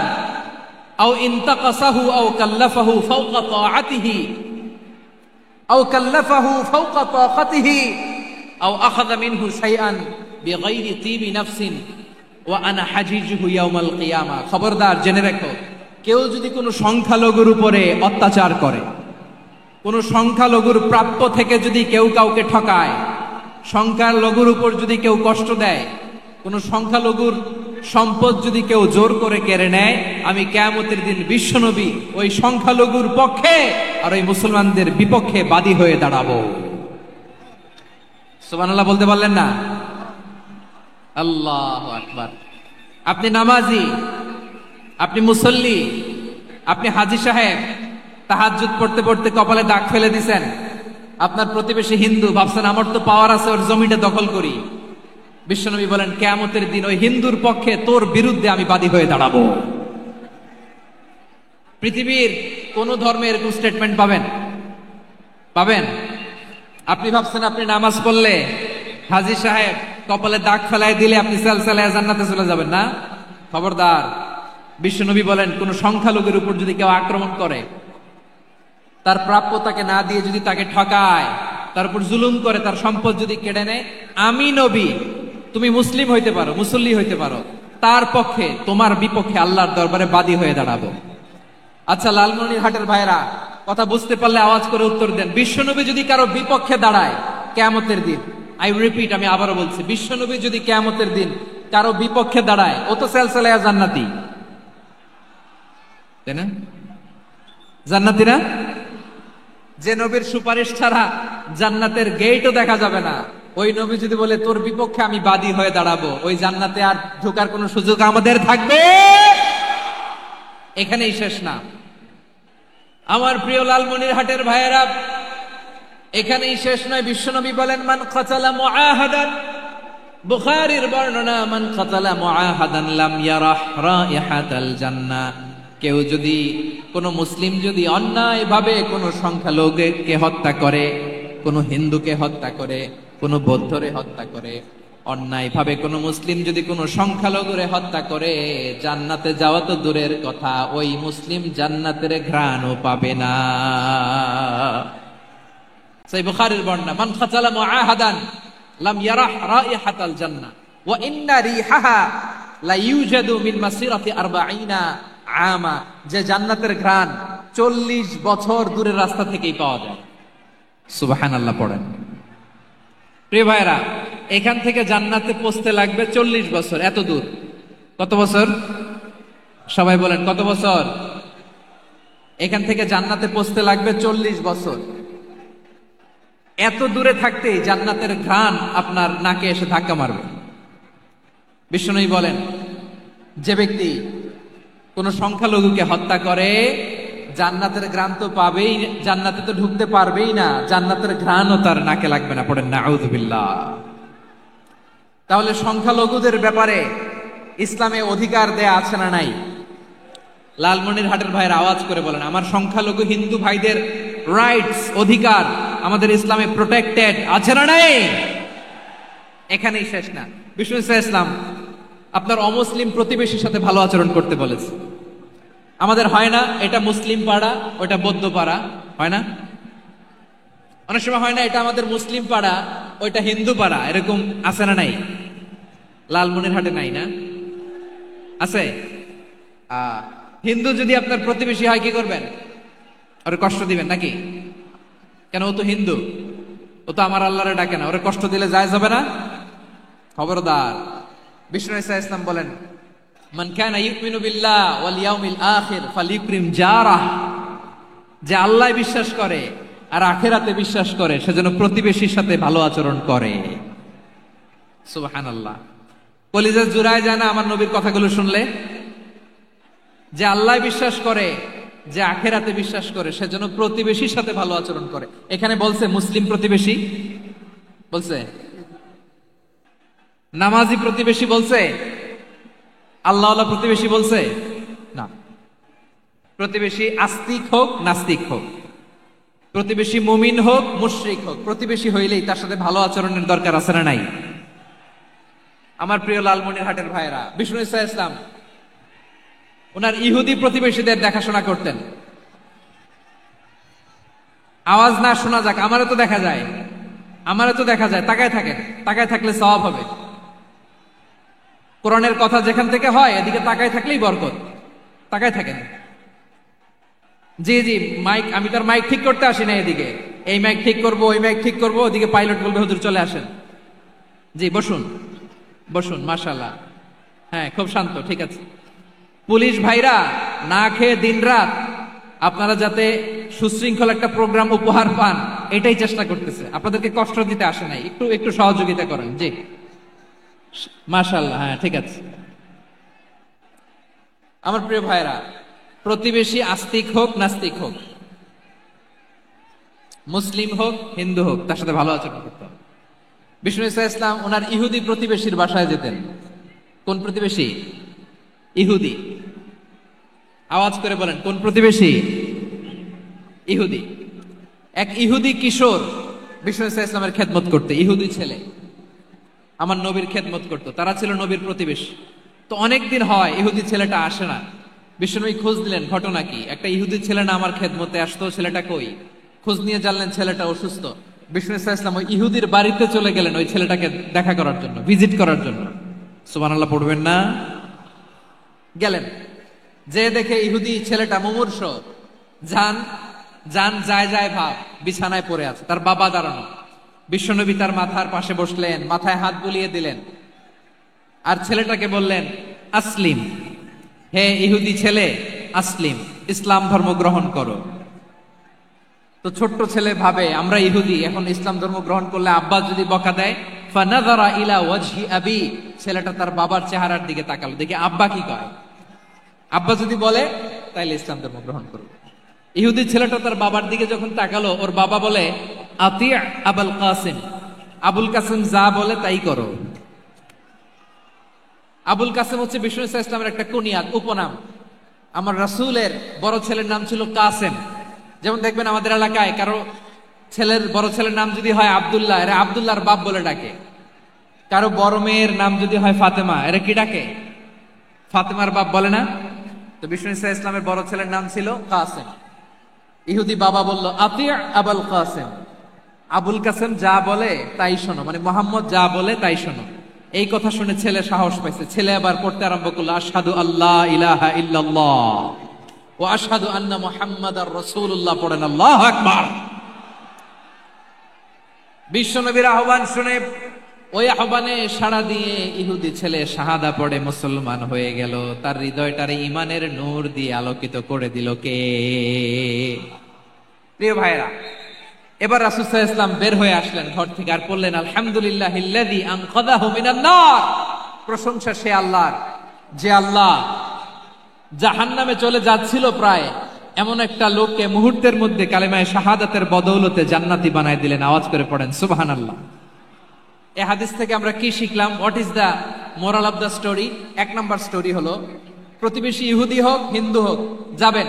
Speaker 2: আও ইনতাকাসাহু আও কাল্লাফাহু ফাওকা তাআতিহি আও কাল্লাফাহু ফাওকা তাকাতিহি আও আখাযা মিনহু শাইআন বিগাইরি তিবি নাফসিন ওয়া আনা হাজিজুহু ইয়াউমাল কিয়ামা। খবরদার, জেনে রাখো, কেউ যদি কোনো সংখ্যালঘুর উপরে অত্যাচার করে, কোন সংখ্যালঘুর প্রাপ্য থেকে যদি কেউ কাউকে ঠকায়, সংখ্যালঘুর উপর যদি কেউ কষ্ট দেয়, কোন সংখ্যালঘুর সম্পদ যদি কেউ জোর করে কেড়ে নেয়, আমি কিয়ামতের দিন বিশ্বনবী ওই সংখ্যালঘুর পক্ষে আর ওই মুসলমানদের বিপক্ষে বাদী হয়ে দাঁড়াবো। সুবহানাল্লাহ বলতে পারলেন না? আল্লাহু আকবার। আপনি নামাজি, আপনি মুসল্লি, আপনি হাজী সাহেব, তাহাজ্জুদ পড়তে পড়তে কপালে দাগ ফেলে দিছেন, আপনার প্রতিবেশী হিন্দু, ভাবছেন আমার তো পাওয়ার আছে, ওর জমিটা দখল করি। বিশ্বনবী বলেন, কিয়ামতের দিন ওই হিন্দুর পক্ষে তোর বিরুদ্ধে আমি বাদী হয়ে দাঁড়াবো। পৃথিবীর কোন ধর্মে এরকম স্টেটমেন্ট পাবেন? পাবেন? আপনি ভাবছেন আপনি নামাজ পড়লে হাজী সাহেব কপালে দাগ ফেলায় দিলে আপনি সালসালায় জান্নাতে চলে যাবেন না? খবরদার। বিশ্বনবী বলেন, কোন সংখ্যালঘুর উপর যদি কেউ আক্রমণ করে, তার প্রাপ্য তাকে না দিয়ে যদি তাকে ঠকায়, তার উপর জুলুম করে, তার সম্পদ যদি কেড়ে নেয়, আমি নবী, তুমি মুসলিম হইতে পারো, মুসল্লি হইতে পারো, তার পক্ষে, তোমার বিপক্ষে আল্লাহর দরবারে বাদী হয়ে দাঁড়াবো। আচ্ছা লালমনিরহাটের ভাইরা, কথা বুঝতে পারলে আওয়াজ করে উত্তর দেন। বিশ্বনবী যদি কারো বিপক্ষে দাঁড়ায়, কিয়ামতের দিন, আই রিপিট, আমি আবারও বলছি, বিশ্বনবী যদি কিয়ামতের দিন কারো বিপক্ষে দাঁড়ায়, ও তো সেলসেলায়া জান্নাতি, তাই না? জান্নাতি না? যে নবীর সুপারিশ ছাড়া জান্নাতের গেটও দেখা যাবে না, ওই নবী যদি বলে তোর বিপক্ষে আমি বাদী হয়ে দাঁড়াবো, ওই জান্নাতে আর ঢোকার কোনো সুযোগ আমাদের থাকবে? এখানেই শেষ না আমার প্রিয় লালমনিরহাটের ভাইয়েরা, এখানেই শেষ নয়। বিশ্বনবী বলেন মান কাতালা মুআহাদান, বুখারীর বর্ণনা, মান কাতালা মুআহাদান লাম ইয়ারাহ রাইহাতাল জান্নাহ। কেউ যদি, কোন মুসলিম যদি অন্যায়ভাবে কোন সংখ্যালঘুকে হত্যা করে, কোন হিন্দুকে হত্যা করে, কোন বৌদ্ধরে হত্যা করে, অন্যায়ভাবে কোন মুসলিম যদি কোন সংখ্যালঘুরে হত্যা করে, জান্নাতে যাওয়া তো দূরের কথা, ওই মুসলিম জান্নাতের ঘ্রাণও পাবে না। সেই বুখারীর বর্ণনা, মান কাতালা মুআহাদান লাম ইয়ারাহ রাইহাতাল জান্নাহ ওয়া ইন্না রিহাহা লা ইউজাদু মিন মাসিরাতি 40 আমা। যে জান্নাতের ঘ্রাণ 40 বছর দূরের রাস্তা থেকেই পাওয়া যায়। সুবহানাল্লাহ পড়েন। প্রিয় ভাইরা, এখান থেকে জান্নাতে পৌঁছতে লাগবে 40 বছর। এত দূর, কত বছর? সবাই বলেন কত বছর? এখান থেকে জান্নাতে পৌঁছতে লাগবে 40 বছর। এত দূরে থাকতেই জান্নাতের ঘ্রাণ আপনার নাকে এসে ধাক্কা মারবে। বিশ্বনবী বলেন, যে ব্যক্তি কোন সংখ্যালঘুকে হত্যা করে, জান্নাতের ঘ্রাণ তো পাবেই, জান্নাতে তো ঢুকতে পারবেই না, জান্নাতের ঘ্রাণও তার নাকে লাগবে না। পড়েন নাউযুবিল্লাহ। তাহলে সংখ্যালঘুদের ব্যাপারে ইসলামে অধিকার দেয়া আছে না নাই? লালমনিরহাটের ভাইয়ের আওয়াজ করে বলেন, আমার সংখ্যালঘু হিন্দু ভাইদের রাইটস, অধিকার আমাদের ইসলামে প্রোটেক্টেড আছে না নাই? এখানেই শেষ না। বিষ্ণু ইসলাম আপনার অমুসলিম প্রতিবেশীর সাথে ভালো আচরণ করতে বলেছে। আমাদের হয় না এটা মুসলিম পাড়া, ওটা বৌদ্ধ পাড়া, হয় না? অনেক সময় হয় না এটা আমাদের মুসলিম পাড়া, ওইটা হিন্দু পাড়া, এরকম আছে না নাই? লালমনিরহাটে নাই না? আছে? হিন্দু যদি আপনার প্রতিবেশী হয় কি করবেন? ওরে কষ্ট দিবেন নাকি? কেন? ও তো হিন্দু, ও তো আমার আল্লাহরে ডাকে না, ওরে কষ্ট দিলে জায়েজ হবে না? খবরদার। বিষ্ণু ইসলাম বলেন, মান কানা ইউমিনু বিল্লাহ ওয়াল ইয়াউমিল আখির ফালিউকরিম জারাহ। যে আল্লাহ বিশ্বাস করে আর আখিরাতে বিশ্বাস করে, সেজন্য প্রতিবেশীর সাথে ভালো আচরণ করে। সুবহানাল্লাহ। কলিজা জুড়ায় যায় না আমার নবীর কথাগুলো শুনলে? যে আল্লাহ বিশ্বাস করে, যে আখিরাতে বিশ্বাস করে, সেজন্য প্রতিবেশীর সাথে ভালো আচরণ করে। এখানে বলছে মুসলিম প্রতিবেশী, বলছে নামাজি প্রতিবেশী, বলছে আল্লাহওয়ালা প্রতিবেশী, বলছে না। প্রতিবেশী আস্তিক হোক নাস্তিক হোক, প্রতিবেশী মুমিন হোক মুশরিক হোক, প্রতিবেশী হইলেই তার সাথে ভালো আচরণের দরকার আছে না নাই? আমার প্রিয় লালমনিরহাটের ভাইয়েরা, বিষ্ণু ইসলাম ওনার ইহুদি প্রতিবেশীদের দেখাশোনা করতেন। আওয়াজ না শোনা যাক, আমারও তো দেখা যায়, আমারও তো দেখা যায়। তাকায় থাকেন, তাকায় থাকলে সওয়াব হবে। কোরআনের কথা যেখান থেকে হয় এদিকে তাকায় থাকলেই বরকত। তাকায় থাকেন। জি জি, মাইক, আমি তার মাইক ঠিক করতে আসি না এদিকে, এই মাইক ঠিক করব, ওই মাইক ঠিক করব, ওদিকে পাইলট বলবে হুজুর চলে আসেন। জি বসুন, বসুন, মাশাআল্লাহ। হ্যাঁ, খুব শান্ত, ঠিক আছে। পুলিশ ভাইরা না খেয়ে দিনরাত আপনারা যাতে সুশৃঙ্খল একটা প্রোগ্রাম উপহার পান, এটাই চেষ্টা করতেছে। আপনাদেরকে কষ্ট দিতে আসে নাই, একটু একটু সহযোগিতা করেন। জি মাশাআল্লাহ। হ্যাঁ, ঠিক আছে। আমার প্রিয় ভাইরা, প্রতিবেশী আস্তিক হোক নাস্তিক হোক, মুসলিম হোক হিন্দু হোক, তার সাথে ভালো আচরণ করতে হবে। বিষ্ণু ইসলাম ওনার ইহুদি প্রতিবেশীর বাসায় যেতেন। কোন প্রতিবেশী? ইহুদি। আওয়াজ করে বলেন, কোন প্রতিবেশী? ইহুদি। এক ইহুদি কিশোর বিষ্ণু ইসলামের খেদমত করতে, ইহুদি ছেলে আমার নবীর খেদমত করতো। তারা ছিল নবীর প্রতিবেশী। তো অনেকদিন হয় ইহুদি ছেলেটা আসে না। বিশ্বনবী খোঁজ দিলেন, ঘটনা কি? একটা ইহুদি ছেলে না আমার খেদমতে আসতো, ছেলেটা কই? খোঁজ নিয়ে জানলেন ছেলেটা অসুস্থ। বিষ্ণু ইসলাম ওই ইহুদির বাড়িতে চলে গেলেন ওই ছেলেটাকে দেখা করার জন্য, ভিজিট করার জন্য। সুবহানাল্লাহ পড়বেন না? গেলেন, যে দেখে ইহুদি ছেলেটা মুমূর্ষ, জান যায় যায় ভাব, বিছানায় পড়ে আছে, তার বাবা দাঁড়ানো। বিশ্বনবী তার মাথার পাশে বসলেন, মাথায় হাত বুলিয়ে দিলেন, আর ছেলেটাকে বললেন আসলিম, হে ইহুদি ছেলে, আসলিম, ইসলাম ধর্ম গ্রহণ করো। তো ছোট্ট ছেলে ভাবে আমরা ইহুদি, এখন ইসলাম ধর্ম গ্রহণ করলে আব্বা যদি বকা দেয়, ফানাযারা ইলা ওয়াজহি আবি, ছেলেটা তার বাবার চেহারার দিকে তাকালো, দেখি আব্বা কি কয়। আব্বা যদি বলে তাইলে ইসলাম ধর্ম গ্রহণ করবে। ইহুদি ছেলেটা তার বাবার দিকে যখন তাকালো, ওর বাবা বলে আতি আবুল কাসিম, আবুল কাসিম যা বলে তাই করো। আবুল কাসিম হচ্ছে বিষ্ণু ইসলামের একটা কুনিয়াত, উপনাম। আমার রাসূলের বড় ছেলের নাম ছিল কাসেম। যেমন দেখবেন আমাদের এলাকায় কারো বড় ছেলের নাম যদি হয় আব্দুল্লাহ, এরা আব্দুল্লাহর বাপ বলে ডাকে। কারো বড় মেয়ের নাম যদি হয় ফাতেমা, এরা কি ডাকে? ফাতেমার বাপ বলে না? তো বিষ্ণু ইসলামের বড় ছেলের নাম ছিল কাসেম। ইহুদি বাবা বলল আতি আবুল কাসেম, আবুল কাসেম যা বলে তাই শোনো, মানে মোহাম্মদ যা বলে তাই শোনো। এই কথা শুনে ছেলে সাহস পাইছে, ছেলে আবার পড়তে আরম্ভ করলো আশহাদু আল্লাহ ইলাহা ইল্লাল্লাহ ওয়া আশহাদু আন্না মুহাম্মাদার রাসূলুল্লাহ, পড়েন আল্লাহু আকবার। বিশ্বনবীর আহ্বান শুনে, ওই আহ্বানে সাড়া দিয়ে ইহুদি ছেলে শাহাদা পড়ে মুসলমান হয়ে গেল। তার হৃদয়টারে ঈমানের নূর দিয়ে আলোকিত করে দিল কে? প্রিয় ভাইরা, এবার রাসূল সাল্লাল্লাহু আলাইহি ওয়াসাল্লাম বের হয়ে আসলেন ঘর থেকে, আর বললেন আলহামদুলিল্লাহিল্লাযী আনকাযাহু মিনান নার, প্রশংসা সে আল্লাহর যে আল্লাহ জাহান্নামে চলে যাচ্ছিল প্রায় এমন একটা লোককে মুহূর্তের মধ্যে কালেমায়ে শাহাদাতের বদৌলতে জান্নাতি বানায় দিলেন। আওয়াজ করে পড়েন সুবহানাল্লাহ। এই হাদিস থেকে আমরা কি শিখলাম? What is the moral of the story? এক নাম্বার স্টোরি হলো, প্রতিবেশী ইহুদি হোক হিন্দু হোক, যাবেন,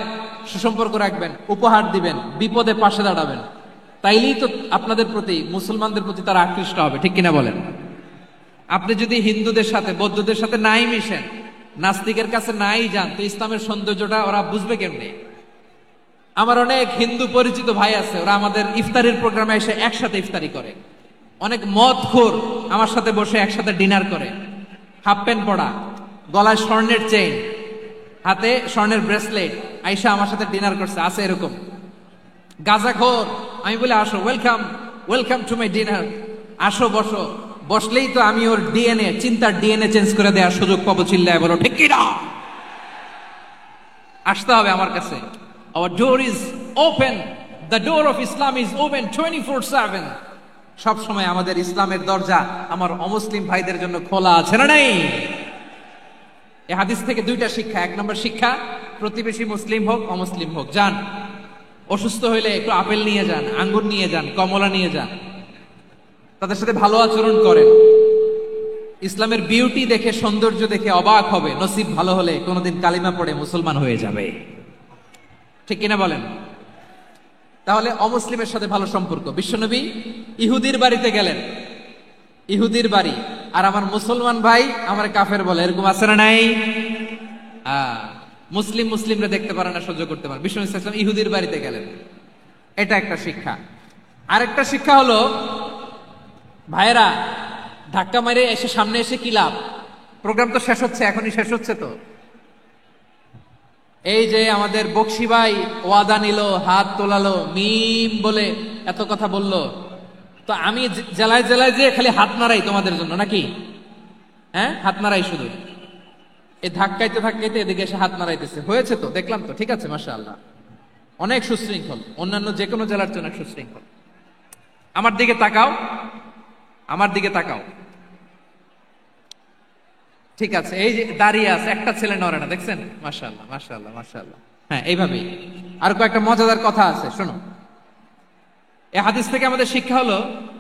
Speaker 2: সুসম্পর্ক রাখবেন, উপহার দিবেন, বিপদে পাশে দাঁড়াবেন, তাইলেই তো আপনাদের প্রতি, মুসলমানদের প্রতি তারা আকৃষ্ট হবে, ঠিক কিনা বলেন? আপনি যদি হিন্দুদের সাথে বৌদ্ধদের সাথে নাই মিশেন, নাস্তিকের কাছে নাই যান, তো ইসলামের সৌন্দর্যটা ওরা বুঝবে কেমনে? আমার অনেক হিন্দু পরিচিত ভাই আছে, ওরা আমাদের ইফতারির প্রোগ্রামে এসে একসাথে ইফতারি করে। অনেক মদখোর আমার সাথে বসে একসাথে ডিনার করে, হাফ প্যান্ট পরা, গলায় স্বর্ণের চেইন, হাতে স্বর্ণের ব্রেসলেট, আইসা আমার সাথে ডিনার করছে, আছে এরকম। গাঁজাখোর, আমি বলে আসো, welcome welcome to my dinner, আসো বসো, বসলেই তো আমি ওর ডিএনএ, চিন্তার ডিএনএ চেঞ্জ করে দেওয়ার সুযোগ পাবো। চিল্লায় বলো ঠিক কি না? আসতে হবে আমার কাছে। Our door is open, the door of Islam is open 24/7। সব সময় আমাদের ইসলামের দরজা আমার অমুসলিম ভাইদের জন্য খোলা আছে না নাই? এই হাদিস থেকে দুইটা শিক্ষা। এক নম্বর শিক্ষা, প্রতিবেশী মুসলিম হোক অমুসলিম হোক, যান, অসুস্থ হইলে একটু আপেল নিয়ে যান, আঙ্গুর নিয়ে যান, কমলা নিয়ে যান, তাদের সাথে ভালো আচরণ করেন। ইসলামের বিউটি দেখে, সৌন্দর্য দেখে অবাক হবে, নসিব ভালো হলে কোনোদিন কালিমা পড়ে মুসলমান হয়ে যাবে, ঠিক কিনা বলেন? তাহলে অমুসলিমের সাথে ভালো সম্পর্ক। বিশ্বনবী ইহুদির বাড়িতে গেলেন, ইহুদির বাড়ি, আর আমার মুসলমান ভাই আমার কাফের বলে, এরকম আছে না নাই? মুসলিম মুসলিমরা দেখতে পারে না, সহ্য করতে পারে। বিশ্বনবী সাল্লাল্লাহু আলাইহি ওয়াসাল্লাম ইহুদির বাড়িতে গেলেন, এটা একটা শিক্ষা। আরেকটা শিক্ষা হলো, ভাইরা ধাক্কা মারে এসে সামনে এসে কি লাভ? প্রোগ্রাম তো শেষ হচ্ছে, এখনই শেষ হচ্ছে। তো এই যে আমাদের বকশি ভাই ওয়াদা নিল, হাত তোলালো, মিম বলে এত কথা বলল, তো আমি জেলায় জেলায় যে খালি হাত নাড়াই তোমাদের জন্য নাকি? হ্যাঁ, হাত নাড়াই শুধু। এই ধাক্কাইতে ধাক্কাইতে এদিকে এসে হাত নাড়াইতেছে, হয়েছে তো, দেখলাম তো, ঠিক আছে, মাশাআল্লাহ, অনেক সুশৃঙ্খল, অন্যান্য যে কোনো জেলার জন্য সুশৃঙ্খল। আমার দিকে তাকাও, আমার দিকে তাকাও, ঠিক আছে। এই যে দাঁড়িয়ে আছে, একটা ছেলে নড়ে না, দেখছেন? মাশাআল্লাহ মাশাআল্লাহ মাশাআল্লাহ। হ্যাঁ, এইভাবেই। আর কয়েকটা মজাদার কথা আছে, শোনো। এই হাদিস থেকে আমাদের শিক্ষা হলো,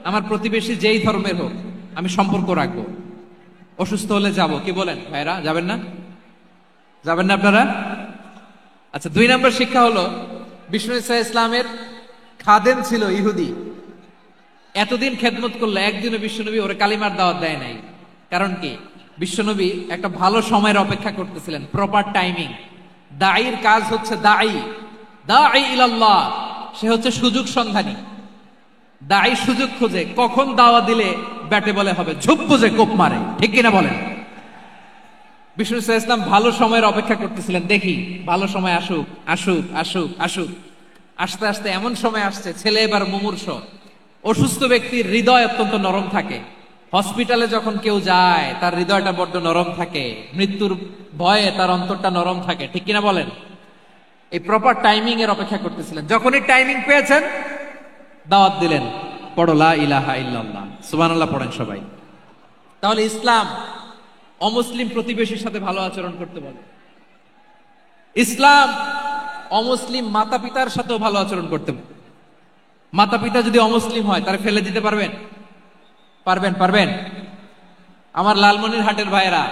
Speaker 2: আমার প্রতিবেশী যেই ধর্মের হোক আমি সম্পর্ক রাখবো। অসুস্থ হলে যাব, কি বলেন ভাইরা? যাবেন না? যাবেন না আপনারা? আচ্ছা, 2 নম্বর শিক্ষা হলো, বিষ্ণু ইসলামের খাদেম ছিল ইহুদি, এতদিন খেদমত করলো, একদিনও বিশ্বনবী ওরে কালিমার দাওয়াত দেয় নাই। কারণ কি? বিশ্বনবী একটা ভালো সময়ের অপেক্ষা করতেছিলেন, প্রপার টাইমিং। দাঈর কাজ হচ্ছে দাঈ ইলাল্লাহ, সে হচ্ছে সুযোগ সন্ধানী। দাঈ সুযোগ খোঁজে, কখন দাওয়া দিলে ব্যাটে বলে হবে, ঝুপ বুঝে কোপ মারে, ঠিক কিনা বলেন? বিষ্ণু ইসলাম ভালো সময়ের অপেক্ষা করতেছিলেন, দেখি ভালো সময় আসুক আসুক আসুক আসুক। আস্তে আস্তে এমন সময় আসছে, ছেলে এবার মুমূর্ষ, অসুস্থ ব্যক্তির হৃদয় অত্যন্ত নরম থাকে। হসপিটালে যখন কেউ যায় তার হৃদয়টা বড্ড নরম থাকে, মৃত্যুর ভয়ে তার অন্তরটা নরম থাকে, ঠিক কিনা বলেন? এই প্রপার টাইমিং এর অপেক্ষা করতেছিলেন, যখনই টাইমিং পেয়েছেন দাওয়াত দিলেন, পড়ো লা ইলাহা ইল্লাল্লাহ, সুবহানাল্লাহ পড়েন সবাই। তাহলে ইসলাম অমুসলিম প্রতিবেশীর সাথে ভালো আচরণ করতে বলে। ইসলাম অমুসলিম মাতা পিতার সাথেও ভালো আচরণ করতে বলে। মাতা পিতা যদি অমুসলিম হয় তারা ফেলে দিতে পারবেন? পারবেন? আমার লালমনিরহাটের ভাইয়েরা,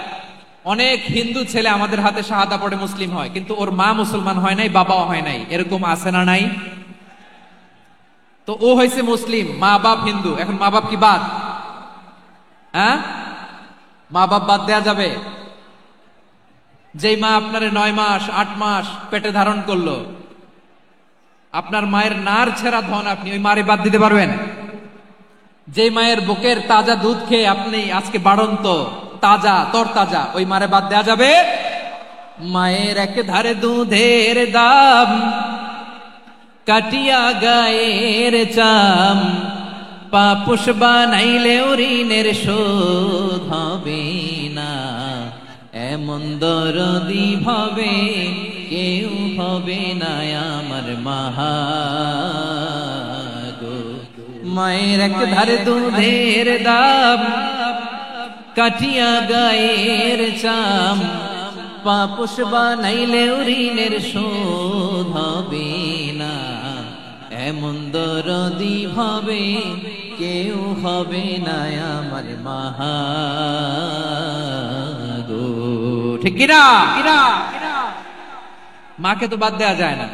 Speaker 2: অনেক হিন্দু ছেলে আমাদের হাতে শাহাদা পড়ে মুসলিম হয়, কিন্তু ওর মা মুসলমান হয় নাই, বাবাও হয় নাই, এরকম আছে না নাই? তো ও হয়েছে মুসলিম, মা বাপ হিন্দু, এখন মা বাপ কি বাদ? হ্যাঁ, মা বাপ বাদ দেয়া যাবে? যেই মা আপনারে 9 মাস 8 মাস পেটে ধারণ করলো, আপনার মায়ের নার ছেঁড়া ধন, আপনি ওই মারে বাদ দিতে পারবেন? যে মায়ের বুকের তাজা দুধ খেয়ে আপনি আজকে বাড়ন্ত তাজা তরতাজা, ওই মারে বাদ দেয়া যাবে? মায়ের এক ধারে দুধের দাম, কাটিয়া গায়ের চাম, পাপুষ বানাইলেও ঋণের শোধ হবে না, এমন দরদি ভাবে কেউ হবে না আমার মাহা গো। মায়ের এক ধারে দুধের দাম, কাটিয়া গায়ের চাম, পাপুষ বানাইলেও ঋণের শোধ হবে না, এমন দরদি ভাবে কেউ হবে না আমার মাহা গো। ঠিক কিনা? মাকে তো বাদ দেয়া যায় না।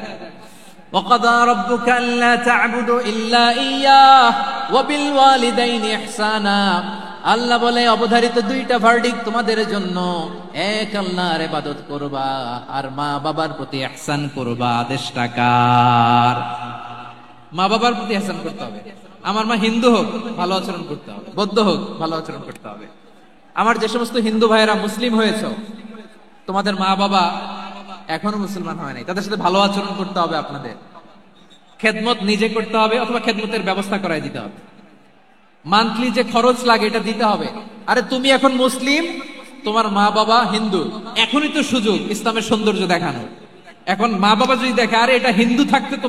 Speaker 2: وَقَضَى رَبُّكَ أَلَّا تَعْبُدُوا إِلَّا إِيَّاهُ وَبِالْوَالِدَيْنِ إِحْسَانًا। আল্লাহ বলে অবধারিত দুইটা ভার্ডিক্ট তোমাদের জন্য, এক আল্লাহর ইবাদত করবা আর মা বাবার প্রতি ইহসান করবা। আদেশটা কার? মা বাবার প্রতি ইহসান করতে হবে। আমার মা হিন্দু হোক ভালো আচরণ করতে হবে, বৌদ্ধ হোক ভালো আচরণ করতে হবে। আমার যে সমস্ত হিন্দু ভাইয়েরা মুসলিম হয়েছে, তোমাদের মা বাবা এখনো মুসলমান হয় নাই, তাদের সাথে ভালো আচরণ করতে হবে। আপনাদের খেদমত নিজে করতে হবে অথবা খেদমতের ব্যবস্থা করাই দিতে হবে। মান্থলি যে খরচ লাগে এটা দিতে হবে। আরে তুমি এখন মুসলিম, তোমার মা বাবা হিন্দু, এখনই তো সুযোগ ইসলামের সৌন্দর্য দেখানো। এখন মা বাবা যদি দেখে আরে এটা হিন্দু থাকতে তো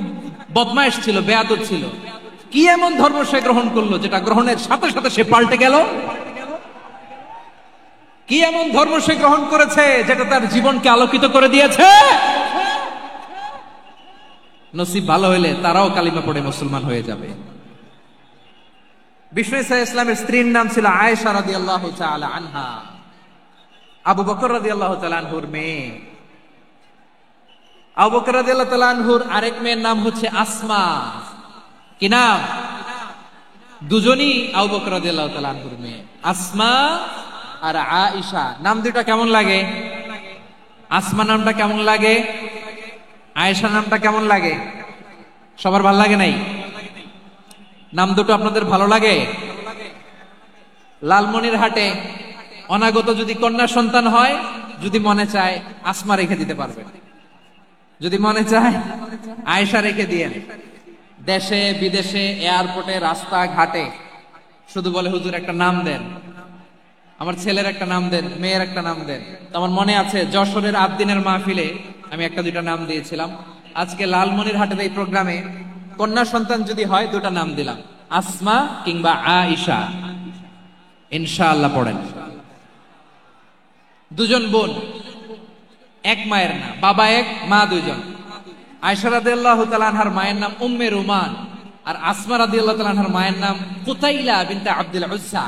Speaker 2: বদমাইশ ছিল, বেয়াদব ছিল, কি এমন ধর্ম সে গ্রহণ করলো যেটা গ্রহণের সাথে সাথে সে পাল্টে গেল? কি এমন ধর্ম সে গ্রহণ করেছে যেটা তার জীবনকে আলোকিত করে দিয়েছে? নসিব ভালো হইলে তারাও কালিমা পড়ে মুসলমান হয়ে যাবে। বিষ্ণু ইসলামের স্ত্রীর নাম ছিল আয়েশা রাদিয়াল্লাহু তাআলা আনহা, আবু বকর রাদিয়াল্লাহু তাআলা আনহুর মেয়ে। আবু বকর রাদিয়াল্লাহু তাআলা আনহুর আরেক মেয়ের নাম হচ্ছে আসমা। কি নাম? দুজনই আবু বকর রাদিয়াল্লাহু তাআলা আনহুর মেয়ে, আসমা আর আয়েশা। নাম দুটো কেমন লাগে? আসমা নামটা কেমন লাগে? আয়েশা নামটা কেমন লাগে? সবার ভালো লাগে নাই? নাম দুটো আপনাদের ভালো লাগে? লালমনিরহাটে অনাগত যদি কন্যা সন্তান হয়, যদি মনে চায় আসমা রেখে দিতে পারবে, যদি মনে চায় আয়েশা রেখে দিয়েন। দেশে বিদেশে এয়ারপোর্টে রাস্তা ঘাটে শুধু বলে হুজুর একটা নাম দেন, আমার ছেলের একটা নাম দেন, মেয়ের একটা নাম দেন। তো আমার মনে আছে যশোরের আদ্দিনের মাহফিলে আমি একটা দুইটা নাম দিয়েছিলাম। আজকে লালমনিরহাটের এই প্রোগ্রামে কন্যা সন্তান যদি হয় দুটা নাম দিলাম, আসমা কিংবা আয়েশা। ইনশাআল্লাহ পড়েন। দুজন বোন, এক মায়ের না, বাবা এক মা দুইজন। আয়েশা রাদিয়াল্লাহু তাআলা আনহার মায়ের নাম উম্মে রুমান, আর আসমা রাদিয়াল্লাহু তাআলা আনহার মায়ের নাম কুতাইলা বিনতে আব্দুল উজ্জা।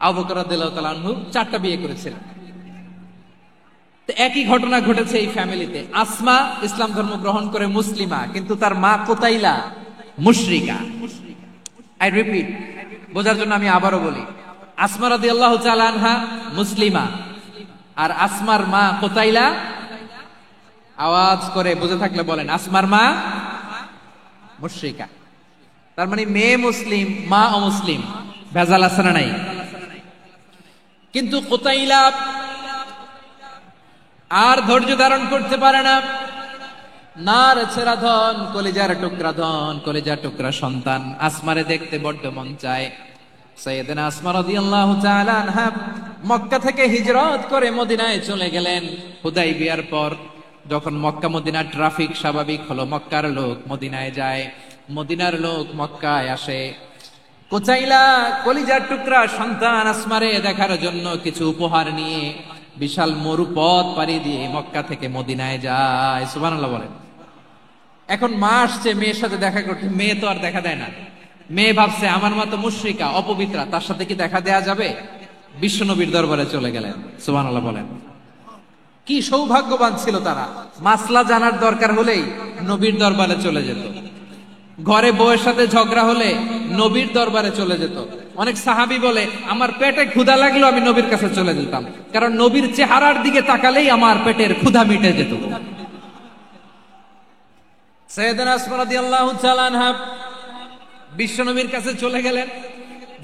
Speaker 2: আবু বকর রাদিয়াল্লাহু তাআলা আনহু 4টা বিয়ে করেছিলেন। তো একই ঘটনা ঘটেছে এই ফ্যামিলিতে। আসমা ইসলাম ধর্ম গ্রহণ করে মুসলিমা, কিন্তু তার মা কুতাইলা মুশরিকা। আই রিপিট, বোঝার জন্য আমি আবারও বলি, আসমা রাদিয়াল্লাহু তাআলা আনহা মুসলিমা, আর আসমার মা কুতাইলা, আওয়াজ করে বুঝে থাকলে বলেন, আসমার মা মুশরিকা। তার মানে মেয়ে মুসলিম, মা অমুসলিম। ভেজাল আছে না নাই? কিন্তু কুতাইলা আর ধৈর্য ধারণ করতে পারে না। নার ছেড়া ধন, কলিজার টুকরা ধন, কলিজার টুকরা সন্তান আসমারে দেখতে বড্ড মন চায়। সাইয়েদনা আসমা রাদিয়াল্লাহু তাআলা আনহা মক্কা থেকে হিজরত করে মদিনায় চলে গেলেন। হুদাইবিয়ার পর যখন মক্কা মদিনার ট্রাফিক স্বাভাবিক হলো, মক্কার লোক মদিনায় যায়, মদিনার লোক মক্কায় আসে। কোচাইলা কলিজার টুকরা সন্তান আসমারে দেখার জন্য কিছু উপহার নিয়ে বিশাল মরুপথ পাড়ি দিয়ে মক্কা থেকে মদিনায় যায়। সুবহানাল্লাহ বলেন। এখন মা আসছে মেয়ের সাথে দেখা করতে, মেয়ে তো আর দেখা দেয় না। মেয়ে ভাবছে আমার মা তো মুশরিকা, অপবিত্রা, তার সাথে কি দেখা দেয়া যাবে? বিশ্বনবীর দরবারে চলে গেলেন। সুবহানাল্লাহ বলেন। কি সৌভাগ্যবান ছিল তারা, মাসলা জানার দরকার হলেই নবীর দরবারে চলে যেত। ঘরে বউয়ের সাথে ঝগড়া হলে নবীর দরবারে চলে যেত। অনেক সাহাবী বলে আমার পেটে ক্ষুধা লাগলো আমি নবীর কাছে চলে যেতাম, কারণ নবীর চেহারার দিকে তাকালেই আমার পেটের ক্ষুধা মিটে যেত। সাইয়েদনা আসমা রাদিয়াল্লাহু তাআলা আনহা বিশ্বনবীর কাছে চলে গেলেন,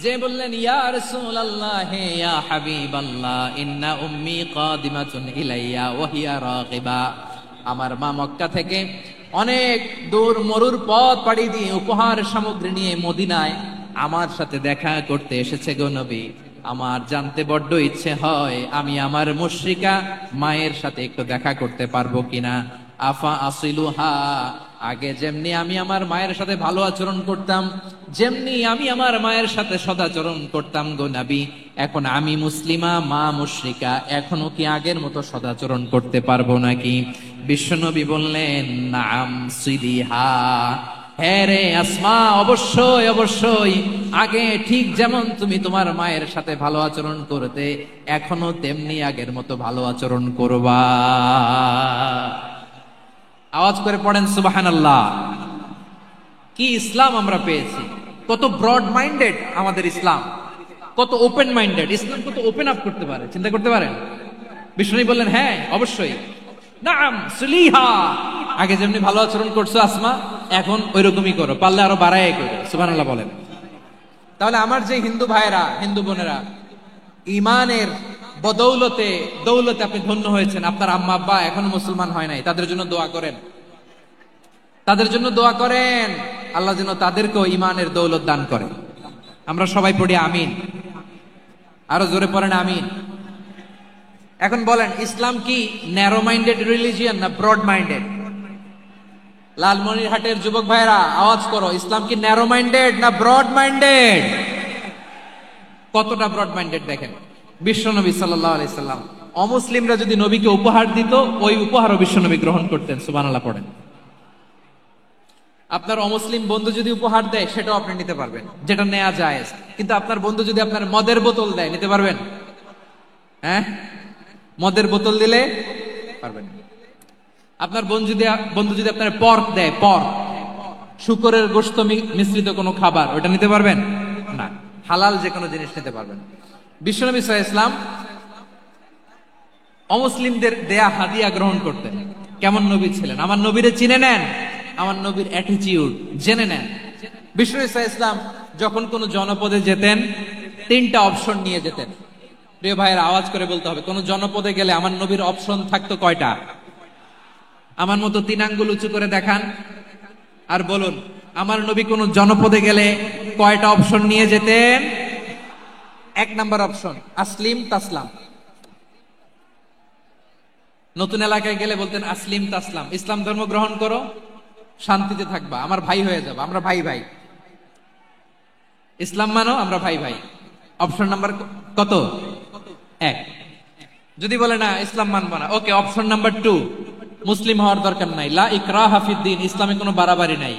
Speaker 2: যে বললেন ইয়া রাসূলুল্লাহ ইয়া হাবিবাল্লাহ ইন্না উম্মি কাদিমাতুন ইলাইয়া ওয়া হিয়া রাগিবা। আমার মা মক্কা থেকে অনেক দূর মরুর পথ পাড়ি দিয়ে উপহার সামগ্রী নিয়ে মদিনায় আমার সাথে দেখা করতে এসেছে গো নবী। আমার জানতে বড্ড ইচ্ছে হয় আমি আমার মুশরিকা মায়ের সাথে একটু দেখা করতে পারবো কিনা। আফা আসিলুহা, আগে যেমনি আমি আমার মায়ের সাথে ভালো আচরণ করতাম, যেমনি আমি আমার মায়ের সাথে সদাচরণ করতাম গো নবী, এখন আমি মুসলিমা মা মুশরিকা, এখনো কি আগের মতো সদাচরণ করতে পারবো নাকি? বিশ্বনবী বললেন নাম সিদিহা, হ্যাঁ রে আসমা, অবশ্যই অবশ্যই, আগে ঠিক যেমন তুমি তোমার মায়ের সাথে ভালো আচরণ করতে এখনো তেমনি আগের মতো ভালো আচরণ করবা। আওয়াজ করে পড়েন সুবহানাল্লাহ। কি ইসলাম আমরা পেয়েছি, কত ব্রড মাইন্ডেড আমাদের ইসলাম, কত ওপেন মাইন্ডেড ইসলাম, কত ওপেন আপ করতে পারে, চিন্তা করতে পারেন। বিষ্ণু বললেন হ্যাঁ অবশ্যই, নাম সুলিহা, আগে যেমনি ভালো আচরণ করছো আসমা এখন ওইরকমই করো, পারলে আরো বাড়ায় করো। সুবহানাল্লাহ বলেন। তাহলে আমার যে হিন্দু ভাইরা হিন্দু বোনেরা ইমানের বদৌলতে দৌলতে আপনি ধন্য হয়েছেন, আপনার আম্মা আব্বা এখনো মুসলমান হয় নাই, তাদের জন্য দোয়া করেন, তাদের জন্য দোয়া করেন, আল্লাহ যেন তাদেরকেও ইমানের দৌলত দান করে। আমরা সবাই পড়ি আমিন, আরো জোরে পড়েন আমিন। এখন বলেন ইসলাম কি ন্যারো মাইন্ডেড রিলিজিয়ান না ব্রড মাইন্ডেড? লালমনিরহাটের যুবক ভাইরা আওয়াজ করো, ইসলাম কি ন্যারো মাইন্ডেড না ব্রড মাইন্ডেড? কতটা ব্রড মাইন্ডেড দেখেন। বিশ্বনবী সাল্লাল্লাহু আলাইহি সাল্লাম অমুসলিমরা যদি নবীকে উপহার দিত ওই উপহারও বিশ্বনবী গ্রহণ করতেন। সুবহানাল্লাহ পড়েন। আপনার অমুসলিম বন্ধু যদি উপহার দেয় সেটাও আপনি নিতে পারবেন, যেটা নেওয়া যায়। কিন্তু আপনার বন্ধু যদি আপনার মদের বোতল দেয় নিতে পারবেন? হ্যাঁ, মদের বোতল দিলে পারবেন। আপনার বন্ধু যদি আপনার পর্ক দেয়, পর্ক শুকরের গোশত মিশ্রিত কোনো খাবার, ওটা নিতে পারবেন না। হালাল যে কোনো জিনিস নিতে পারবেন। বিশ্বনবী সাল্লাল্লাহু আলাইহি ওয়াসাল্লাম অমুসলিমদের দেয়া হাদিয়া গ্রহণ করতেন। কেমন নবী ছিলেন, আমার নবীরে চিনে নেন, আমার নবীর অ্যাটিটিউড জেনে নেন। বিশ্বনবী সাল্লাল্লাহু আলাইহি ওয়াসাল্লাম যখন কোন জনপদে যেতেন তিনটা অপশন নিয়ে যেতেন। প্রিয় ভাইয়ের আওয়াজ করে বলতে হবে, কোন জনপদে গেলে আমার নবীর অপশন থাকতো কয়টা? আমার মতো 3 আঙ্গুল উঁচু করে দেখান আর বলুন আমার নবী কোন জনপদে গেলে কয়টা অপশন নিয়ে যেতেন? 1 নাম্বার অপশন আসলিম তাসলাম। নতুন এলাকায় গেলে বলতেন আসলিম তাসলাম, ইসলাম ধর্ম গ্রহণ করো, শান্তিতে থাকবা, আমার ভাই হয়ে যাবে, আমরা ভাই ভাই। ইসলাম মানো, আমরা ভাই ভাই। অপশন নাম্বার কত? 1। যদি বলে না ইসলাম মানবো না, ওকে, অপশন নাম্বার 2, মুসলিম হওয়ার দরকার নাই, লা ইকরাহা ফিদ্দিন, ইসলামে কোনো বাড়াবাড়ি নাই।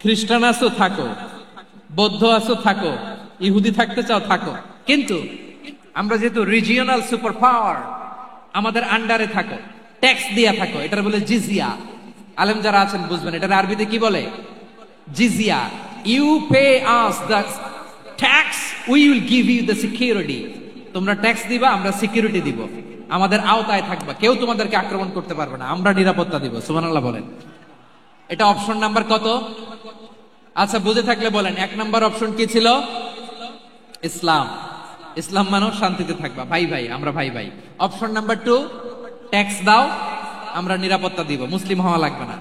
Speaker 2: খ্রিস্টান আছো থাকো, বৌদ্ধ আছো থাকো, ইহুদি থাকতে চাও থাকো, কিন্তু আমরা যেহেতু রিজিওনাল সুপার পাওয়ার, আমাদের আন্ডারে থাকো, ট্যাক্স দিয়া থাকো, এটার বলে জিজিয়া। আলেম যারা আছেন বুঝবেন এটার আরবিতে কি বলে, জিজিয়া। You pay us the tax, we will give you the security. তোমরা ট্যাক্স দিবা, আমরা সিকিউরিটি দিব, আমাদের আওতায় থাকবা, কেউ তোমাদেরকে আক্রমণ করতে পারবে না, আমরা নিরাপত্তা দিব। সুবহানাল্লাহ বলেন। এটা অপশন নাম্বার কত? আচ্ছা বুঝে থাকলে বলেন 1 নাম্বার অপশন কি ছিল? ইসলাম। ইসলাম মানো শান্তিতে থাকবা, ভাই ভাই, আমরা ভাই ভাই। অপশন নাম্বার 2, ট্যাক্স দাও, আমরা নিরাপত্তা দিব, মুসলিম হওয়া লাগবে না।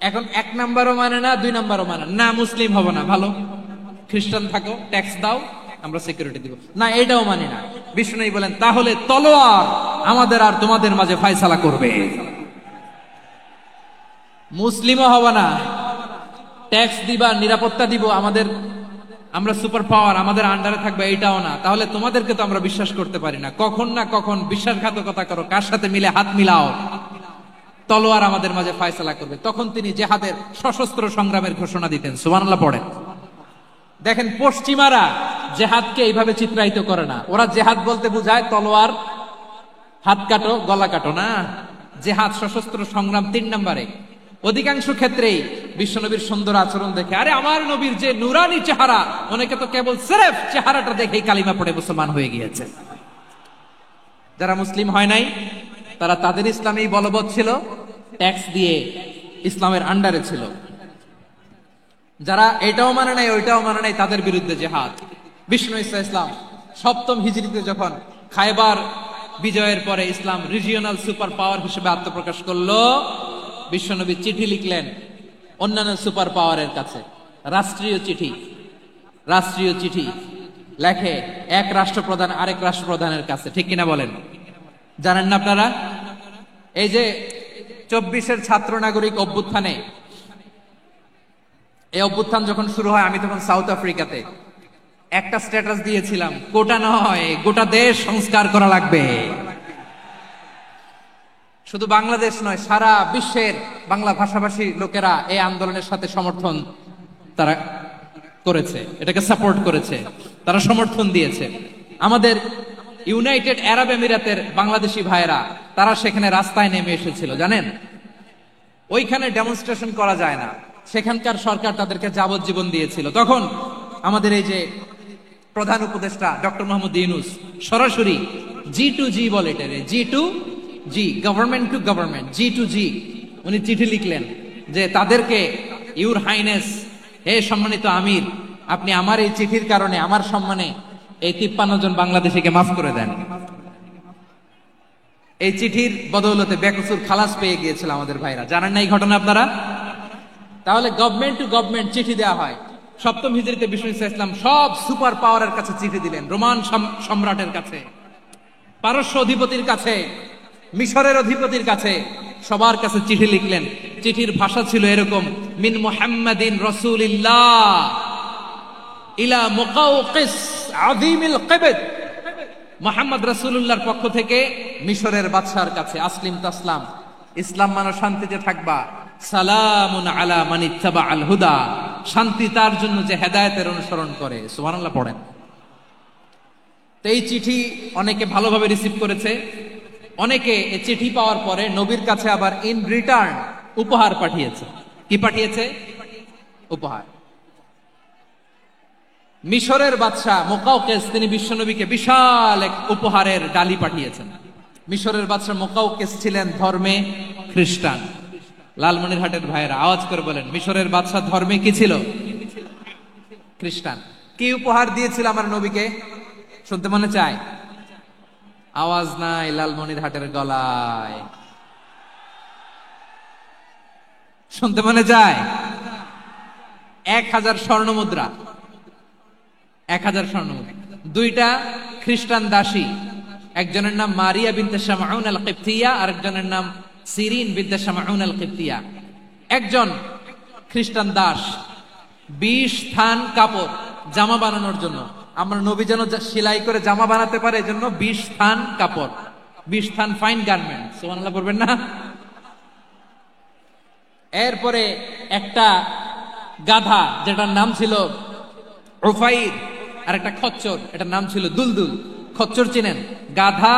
Speaker 2: এখন 1 নাম্বারও মানে না, 2 নাম্বারও মানে না, মুসলিম হবো না, ভালো খ্রিস্টান থাকো, ট্যাক্স দাও, আমরা সিকিউরিটি দিব না, এটাও মানি না। বিষ্ণু বলেন তাহলে তলোয়ার আমাদের আর তোমাদের মাঝে ফয়সালা করবে, মুসলিমও হবো না, ট্যাক্স দিবা, নিরাপত্তা দিব, আমরা সুপার পাওয়ার, আমাদের আন্ডারে থাকবে, এইটাও না। তাহলে তোমাদেরকে তো আমরা বিশ্বাস করতে পারি না, কখন না কখন বিশ্বাসঘাতকতা করো, কার সাথে মিলে হাত মিলাও, তলোয়ার আমাদের মাঝে ফয়সালা করবে। তখন তিনি জেহাদের সশস্ত্র সংগ্রামের ঘোষণা দিতেন। সুবহানাল্লাহ পড়েন। দেখেন পশ্চিমারা জেহাদকে এইভাবে চিত্রায়িত করে না, ওরা জেহাদ বলতে বুঝায় তলোয়ার, হাত কাটো, গলা কাটো, না, জেহাদ সশস্ত্র সংগ্রাম 3 নম্বরে। অধিকাংশ ক্ষেত্রেই বিশ্বনবীর সুন্দর আচরণ দেখে, আরে আমার নবীর যে নুরানি চেহারা, অনেকে তো কেবল সিরেফ চেহারাটা দেখেই কালিমা পড়ে মুসলমান হয়ে গিয়েছে। যারা মুসলিম হয় নাই তারা তাদের ইসলামেই বলবৎ ছিল, ট্যাক্স দিয়ে ইসলামের আন্ডারে ছিল। যারা এটাও মানে নাই ওইটাও মানে নাই, তাদের বিরুদ্ধে জেহাদ। বিষ্ণু ইসলাম 7ম হিজরিতে যখন খায়বার বিজয়ের পরে ইসলাম রিজিওনাল সুপার পাওয়ার হিসেবে আত্মপ্রকাশ করলো, বিশ্বনবী চিঠি লিখলেন অন্যান্য সুপার পাওয়ারের কাছে, রাষ্ট্রীয় চিঠি লেখে এক রাষ্ট্রপ্রধান আরেক রাষ্ট্রপ্রধানের কাছে, ঠিক কিনা বলেন? জানেন না আপনারা? এই যে 24-এর ছাত্র নাগরিক অভ্যুত্থানে, এই অভ্যুত্থান যখন শুরু হয়, আমি তখন সাউথ আফ্রিকাতে, একটা স্ট্যাটাস দিয়েছিলাম, কোটা নয় গোটা দেশ সংস্কার করা লাগবে। শুধু বাংলাদেশ নয়, সারা বিশ্বের বাংলা ভাষাভাষী লোকেরা এই আন্দোলনের সাথে সমর্থন তারা করেছে, এটাকে সাপোর্ট করেছে, তারা সমর্থন দিয়েছে। আমাদের ইউনাইটেড আরব আমিরাতের বাংলাদেশি ভাইয়েরা তারা সেখানে রাস্তায় নেমে এসেছিল, জানেন? ওইখানে ডেমনস্ট্রেশন করা যায় না, সেখানকার সরকার তাদেরকে যাবজ্জীবন দিয়েছিল। তখন আমাদের এই যে প্রধান উপদেষ্টা ডক্টর মোহাম্মদ ইউনূস সরাসরি G2G বলে, এটারে G2G, government to government, G2G, উনি চিঠি লিখলেন যে তাদেরকে, ইউর হাইনেস, হে সম্মানিত আমির, আপনি আমার এই চিঠির কারণে আমার সম্মানে এই 53 জন বাংলাদেশিকে মাফ করে দেন। এই চিঠির বদৌলতে বেকসুর খালাস পেয়ে গিয়েছিল আমাদের ভাইরা। জানেন না এই ঘটনা আপনারা? তাহলে গভর্নমেন্ট টু গভর্নমেন্ট চিঠি দেওয়া হয়। 7ম হিজরিতে বিষ্ণু ইসলাম সব সুপার পাওয়ারের কাছে চিঠি দিলেন, রোমান সম্রাটের কাছে, পারস্য অধিপতির কাছে, মিশরের অধিপতির কাছে, সবার কাছে চিঠি লিখলেন। চিঠির ভাষা ছিল এরকম, মিন মুহাম্মাদিন রাসূলিল্লাহ ইলা মুকাওকিস আযীমিল কিবত, মুহাম্মদ রাসূলুল্লাহর পক্ষ থেকে মিশরের বাদশার কাছে, আসলিম তাসলাম, ইসলাম মানো শান্তিতে থাকবা, সালামুন আলা মান ইত্তাবাআল হুদা, শান্তি তার জন্য যে হেদায়েতের অনুসরণ করে। সুবহানাল্লাহ পড়েন। তো এই চিঠি অনেকে ভালোভাবে রিসিভ করেছে, অনেকে এই চিঠি পাওয়ার পরে নবীর কাছে আবার ইন রিটার্ন উপহার পাঠিয়েছে। কি পাঠিয়েছে? উপহার। মিশরের বাদশা মুকাওকিস তিনি বিশ্বনবীকে বিশাল এক উপহারের ডালি পাঠিয়েছেন। মিশরের বাদশা মুকাওকিস ছিলেন ধর্মে খ্রিস্টান। লালমনিরহাটের ভাইয়েরা আওয়াজ করে বলেন, মিশরের বাদশা ধর্মে কি ছিল? খ্রিস্টান। কি উপহার দিয়েছিল আমার নবীকে? শুনতে মনে চায়? আওয়াজ নাই লালমনিরহাটের গলায়, শুনতে মনে যায়? 1000 স্বর্ণ মুদ্রা, 1000 স্বর্ণ মুদ্রা। 2টা খ্রিস্টান দাসী, একজনের নাম মারিয়া বিনতে শামউন আল কিবতিয়া, আরেকজনের নাম সিরিন বিনতে শামউন আল কিবতিয়া। একজন খ্রিস্টান দাস 20 থান কাপড় জামা বানানোর জন্য, আমরা নবী যেন সেলাই করে জামা বানাতে পারে এজন্য 20 থান কাপড়, 20 থান ফাইন গার্মেন্ট। সুবহানাল্লাহ বলবেন না? এরপরে একটা গাধা যেটার নাম ছিল উফাইর, আর একটা খচ্চর, এটার নাম ছিল দুলদুল। খচ্চর চিনেন? গাধা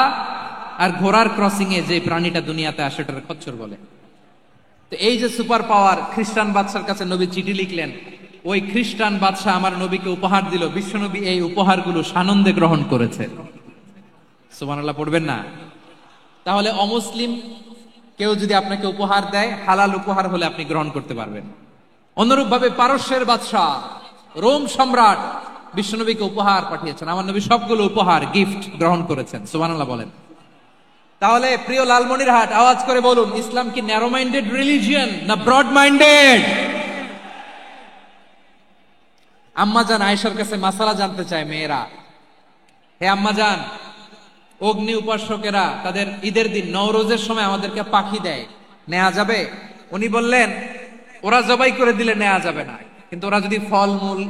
Speaker 2: আর ঘোড়ার ক্রসিং এ যে প্রাণীটা দুনিয়াতে আসে ওটার খচ্চর বলে। তো এই যে সুপার পাওয়ার খ্রিস্টান বাদশার কাছে নবী চিঠি লিখলেন, ওই খ্রিস্টান বাদশা আমার নবীকে উপহার দিল, বিশ্বনবী এই উপহারগুলো সানন্দে গ্রহণ করেছে। সুবহানাল্লাহ পড়বেন না? তাহলে অমুসলিম কেউ যদি আপনাকে উপহার দেয়, হালাল উপহার হলে আপনি গ্রহণ করতে পারবেন। অনুরূপ ভাবে পারস্যের বাদশা, রোম সম্রাট বিশ্বনবীকে উপহার পাঠিয়েছেন, আমার নবী সবগুলো উপহার গিফট গ্রহণ করেছেন। সুবহানাল্লাহ বলেন। তাহলে প্রিয় লালমনিরহাট, আওয়াজ করে বলুন, ইসলাম কি ন্যারো মাইন্ডেড রিলিজিয়ন না ব্রড মাইন্ডেড? আম্মাজান আয়েশার কাছে মাসালা জানতে চায় মেয়েরা। হে আম্মাজান, অগ্নি উপাসকেরা তাদের ঈদের দিন নওরোজের সময় আমাদেরকে পাখি দেয়, নেওয়া যাবে? উনি বললেন, ওরা জবাই করে দিলে নেওয়া যাবে না, কিন্তু ওরা যদি ফলমূল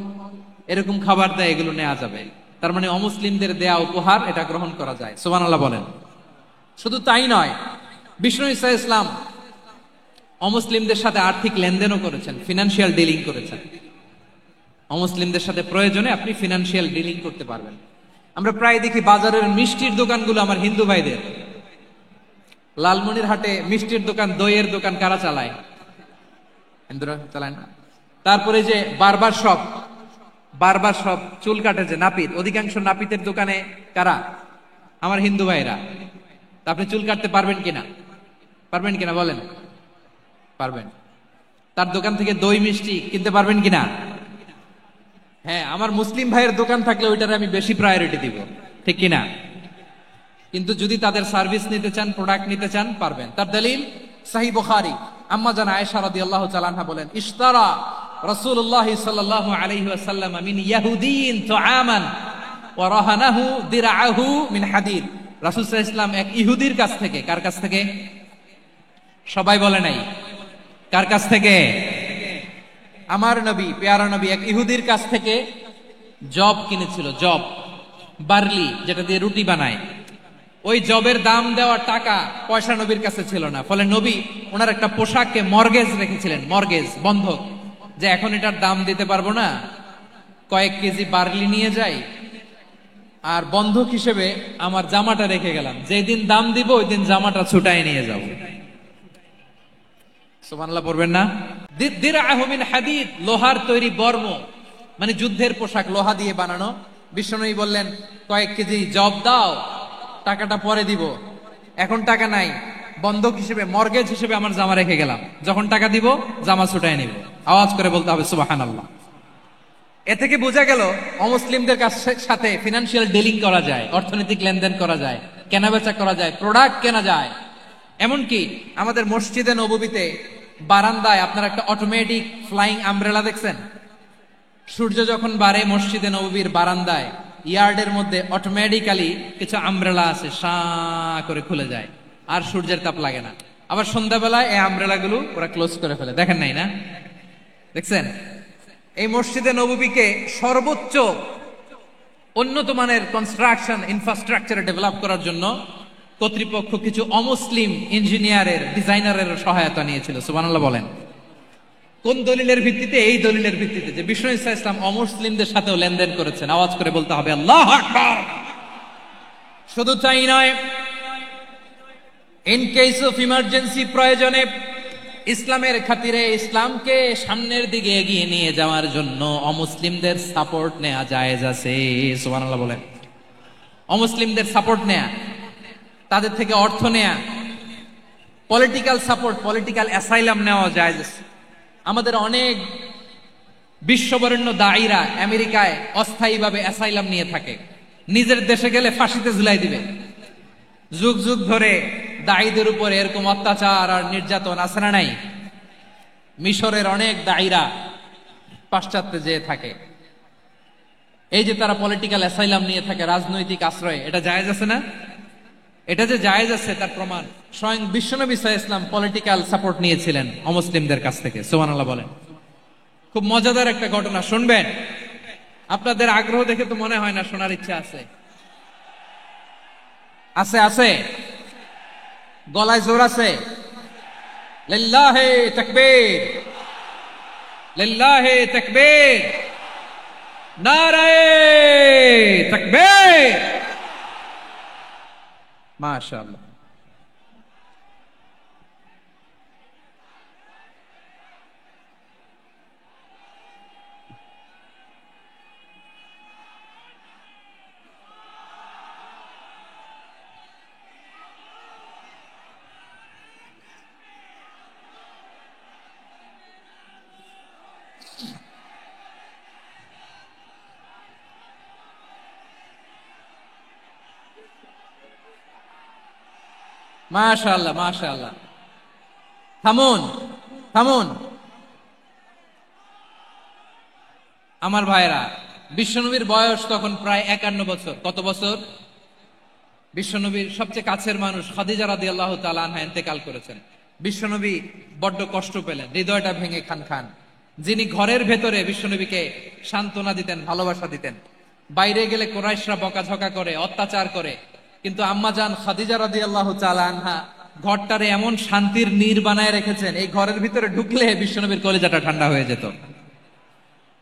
Speaker 2: এরকম খাবার দেয় এগুলো নেওয়া যাবে। তার মানে অমুসলিমদের দেয়া উপহার এটা গ্রহণ করা যায়। সুবহানাল্লাহ বলেন। শুধু তাই নয়, বিষ্ণু ঈসা ইসলাম অমুসলিমদের সাথে আর্থিক লেনদেনও করেছেন, ফিনান্সিয়াল ডিলিং করেছেন। অমুসলিমদের সাথে প্রয়োজনে আপনি ফিনান্সিয়াল ডিলিং করতে পারবেন। আমরা প্রায় দেখি বাজারের মিষ্টির দোকানগুলো আমার হিন্দু ভাইদের। লালমনিরহাটে মিষ্টির দোকান, দইয়ের দোকান কারা চালায়? হিন্দুরা চালায় না। তারপরে যে বারবার শপ, চুল কাটে যে নাপিত, অধিকাংশ নাপিতের দোকানে কারা? আমার হিন্দু ভাইরা। তা আপনি চুল কাটতে পারবেন কিনা বলেন? পারবেন। তার দোকান থেকে দই মিষ্টি কিনতে পারবেন কিনা? হ্যাঁ, আমার মুসলিম ভাইয়ের দোকান থাকলে ওইটারে আমি বেশি প্রায়োরিটি দিব, ঠিক কিনা? কিন্তু যদি তাদের সার্ভিস নিতে চান, প্রোডাক্ট নিতে চান, পারবেন। তার দলিল সহিহ বুখারী, আম্মা জান আয়েশা রাদিয়াল্লাহু তাআলা আনহা বলেন, ইশতারা রাসূলুল্লাহ সাল্লাল্লাহু আলাইহি ওয়াসাল্লাম মিন ইয়াহুদিয়িন তুআমান ওয়া রাহানাহু দিরআহু মিন হাদিদ। রাসূল সাল্লাল্লাহু আলাইহি ওয়াসাল্লাম এক ইহুদির কাছ থেকে, কার কাছ থেকে? সবাই বলে নাই, কার কাছ থেকে? আমার নবী, পেয়ারা নবী এক ইহুদির কাছ থেকে জব কিনেছিল। জব, বার্লি, যেটা দিয়ে রুটি বানায়। ওই জবের দাম দেওয়ার টাকা পয়সা নবীর কাছে ছিল না। ফলে নবী ওনার একটা পোশাককে মর্গেজ রেখেছিলেন, মর্গেজ, বন্ধক, যে এখন এটার দাম দিতে পারবো না, কয়েক কেজি বার্লি নিয়ে যাই আর বন্ধক হিসেবে আমার জামাটা রেখে গেলাম, যেদিন দাম দিব ওই দিন জামাটা ছুটাই নিয়ে যাব। সুবহানাল্লাহ পড়বেন না? দিরআহু মিন হাদিদ, লোহার তৈরি বর্ম, মানে যুদ্ধের পোশাক, লোহা দিয়ে বানানো। বিষ্ণুনবী বললেন, কয়েক কেজি জব দাও, টাকাটা পরে দিব, এখন টাকা নাই, বন্ধক হিসেবে, মর্গেজ হিসেবে আমার জামা রেখে গেলাম, যখন টাকা দিব জামা ছুটাই নিব। আওয়াজ করে বলতে হবে সুবহানাল্লাহ। এ থেকে বোঝা গেল অমুসলিমদের সাথে ফিনান্সিয়াল ডিলিং করা যায়, অর্থনৈতিক লেনদেন করা যায়, কেনাবেচা করা যায়, প্রোডাক্ট কেনা যায়। এমনকি আমাদের মসজিদে নববীতে বারান্দায় আপনারা একটা অটোমেটিক ফ্লাইং আমব্রেলা দেখছেন? সূর্য যখন বাড়ে মসজিদে নববীর বারান্দায় ইয়ার্ডের মধ্যে অটোমেটিক্যালি কিছু আমব্রেলা আছে, সাঁ করে খুলে যায়, আর সূর্যের তাপ লাগে না। আবার সন্ধ্যাবেলায় এই আমব্রেলা গুলো ওরা ক্লোজ করে ফেলে। দেখেন নাই না? দেখছেন? এই মসজিদে নববীকে সর্বোচ্চ উন্নত মানের কনস্ট্রাকশন ইনফ্রাস্ট্রাকচারে ডেভেলপ করার জন্য কর্তৃপক্ষ কিছু অমুসলিম ইঞ্জিনিয়ারের, ডিজাইনারের সহায়তা নিয়েছিল। সুবহানাল্লাহ বলেন। কোন দলিলের ভিত্তিতে? এই দলিলের ভিত্তিতে যে বিষ্ণু ঈসা ইসলাম অমুসলিমদের সাথেও লেনদেন করেছেন। আওয়াজ করে বলতে হবে আল্লাহু আকবার। শুধু তাই নয়, ইন কেস অফ ইমার্জেন্সি, প্রয়োজনে ইসলামের খাতিরে, ইসলামকে সামনের দিকে এগিয়ে নিয়ে যাওয়ার জন্য অমুসলিমদের সাপোর্ট নেওয়া জায়েজ আছে। সুবহানাল্লাহ বলেন। অমুসলিমদের সাপোর্ট নেয়া, তাদের থেকে অর্থ নেয়া, পলিটিক্যাল সাপোর্ট, পলিটিক্যাল অ্যাসাইলাম নেওয়া জায়েজ আছে। আমাদের অনেক বিশ্ববরেণ্য দায়ীরা আমেরিকায় অস্থায়ীভাবে অ্যাসাইলাম নিয়ে থাকে, নিজের দেশে গেলে ফাঁসিতে ঝুলাই দিবে। যুগ যুগ ধরে দায়ীদের উপর এরকম অত্যাচার আর নির্যাতন আছে না নাই? মিশরের অনেক দায়ীরা পাশ্চাত্যে যেয়ে থাকে। এই যে তারা পলিটিক্যাল অ্যাসাইলাম নিয়ে থাকে, রাজনৈতিক আশ্রয়, এটা জায়েজ আছে না? এটা যে জায়েজ আছে তার প্রমাণ স্বয়ং বিশ্বনবী সাল্লাল্লাহু আলাইহি ওয়াসাল্লাম পলিটিক্যাল সাপোর্ট নিয়েছিলেন অমুসলিমদের কাছ থেকে। সুবহানাল্লাহ বলেন। খুব মজাদার একটা ঘটনা শুনবেন। আপনাদের আগ্রহ দেখে তো মনে হয় না শোনার ইচ্ছা আছে। আছে আছে, গলায় জোর আছে। লিল্লাহি তাকবীর, লিল্লাহি তাকবীর, নারায়ে তাকবীর। মাশাআল্লাহ। মাশাআল্লাহ মাশাআল্লাহ। থামুন থামুন আমার ভাইরা, বিশ্বনবীর বয়স তখন প্রায় 51 বছর। কত বছর? বিশ্বনবীর সবচেয়ে কাছের মানুষ খাদিজা রাদিয়াল্লাহু তাআলা আনহা ইন্তেকাল করেছেন। বিশ্বনবী বড্ড কষ্ট পেলেন, হৃদয়টা ভেঙে খান খান। যিনি ঘরের ভেতরে বিশ্বনবীকে সান্ত্বনা দিতেন, ভালোবাসা দিতেন, বাইরে গেলে কুরাইশরা বকাঝকা করে, অত্যাচার করে, কিন্তু আম্মাজান খাদিজা রাদিয়াল্লাহু তাআলা আনহা ঘরটারে এমন শান্তির নীড় বানায় রেখেছেন, এই ঘরের ভিতরে ঢুকলে বিশ্বনবীর কলিজাটা ঠান্ডা হয়ে যেত।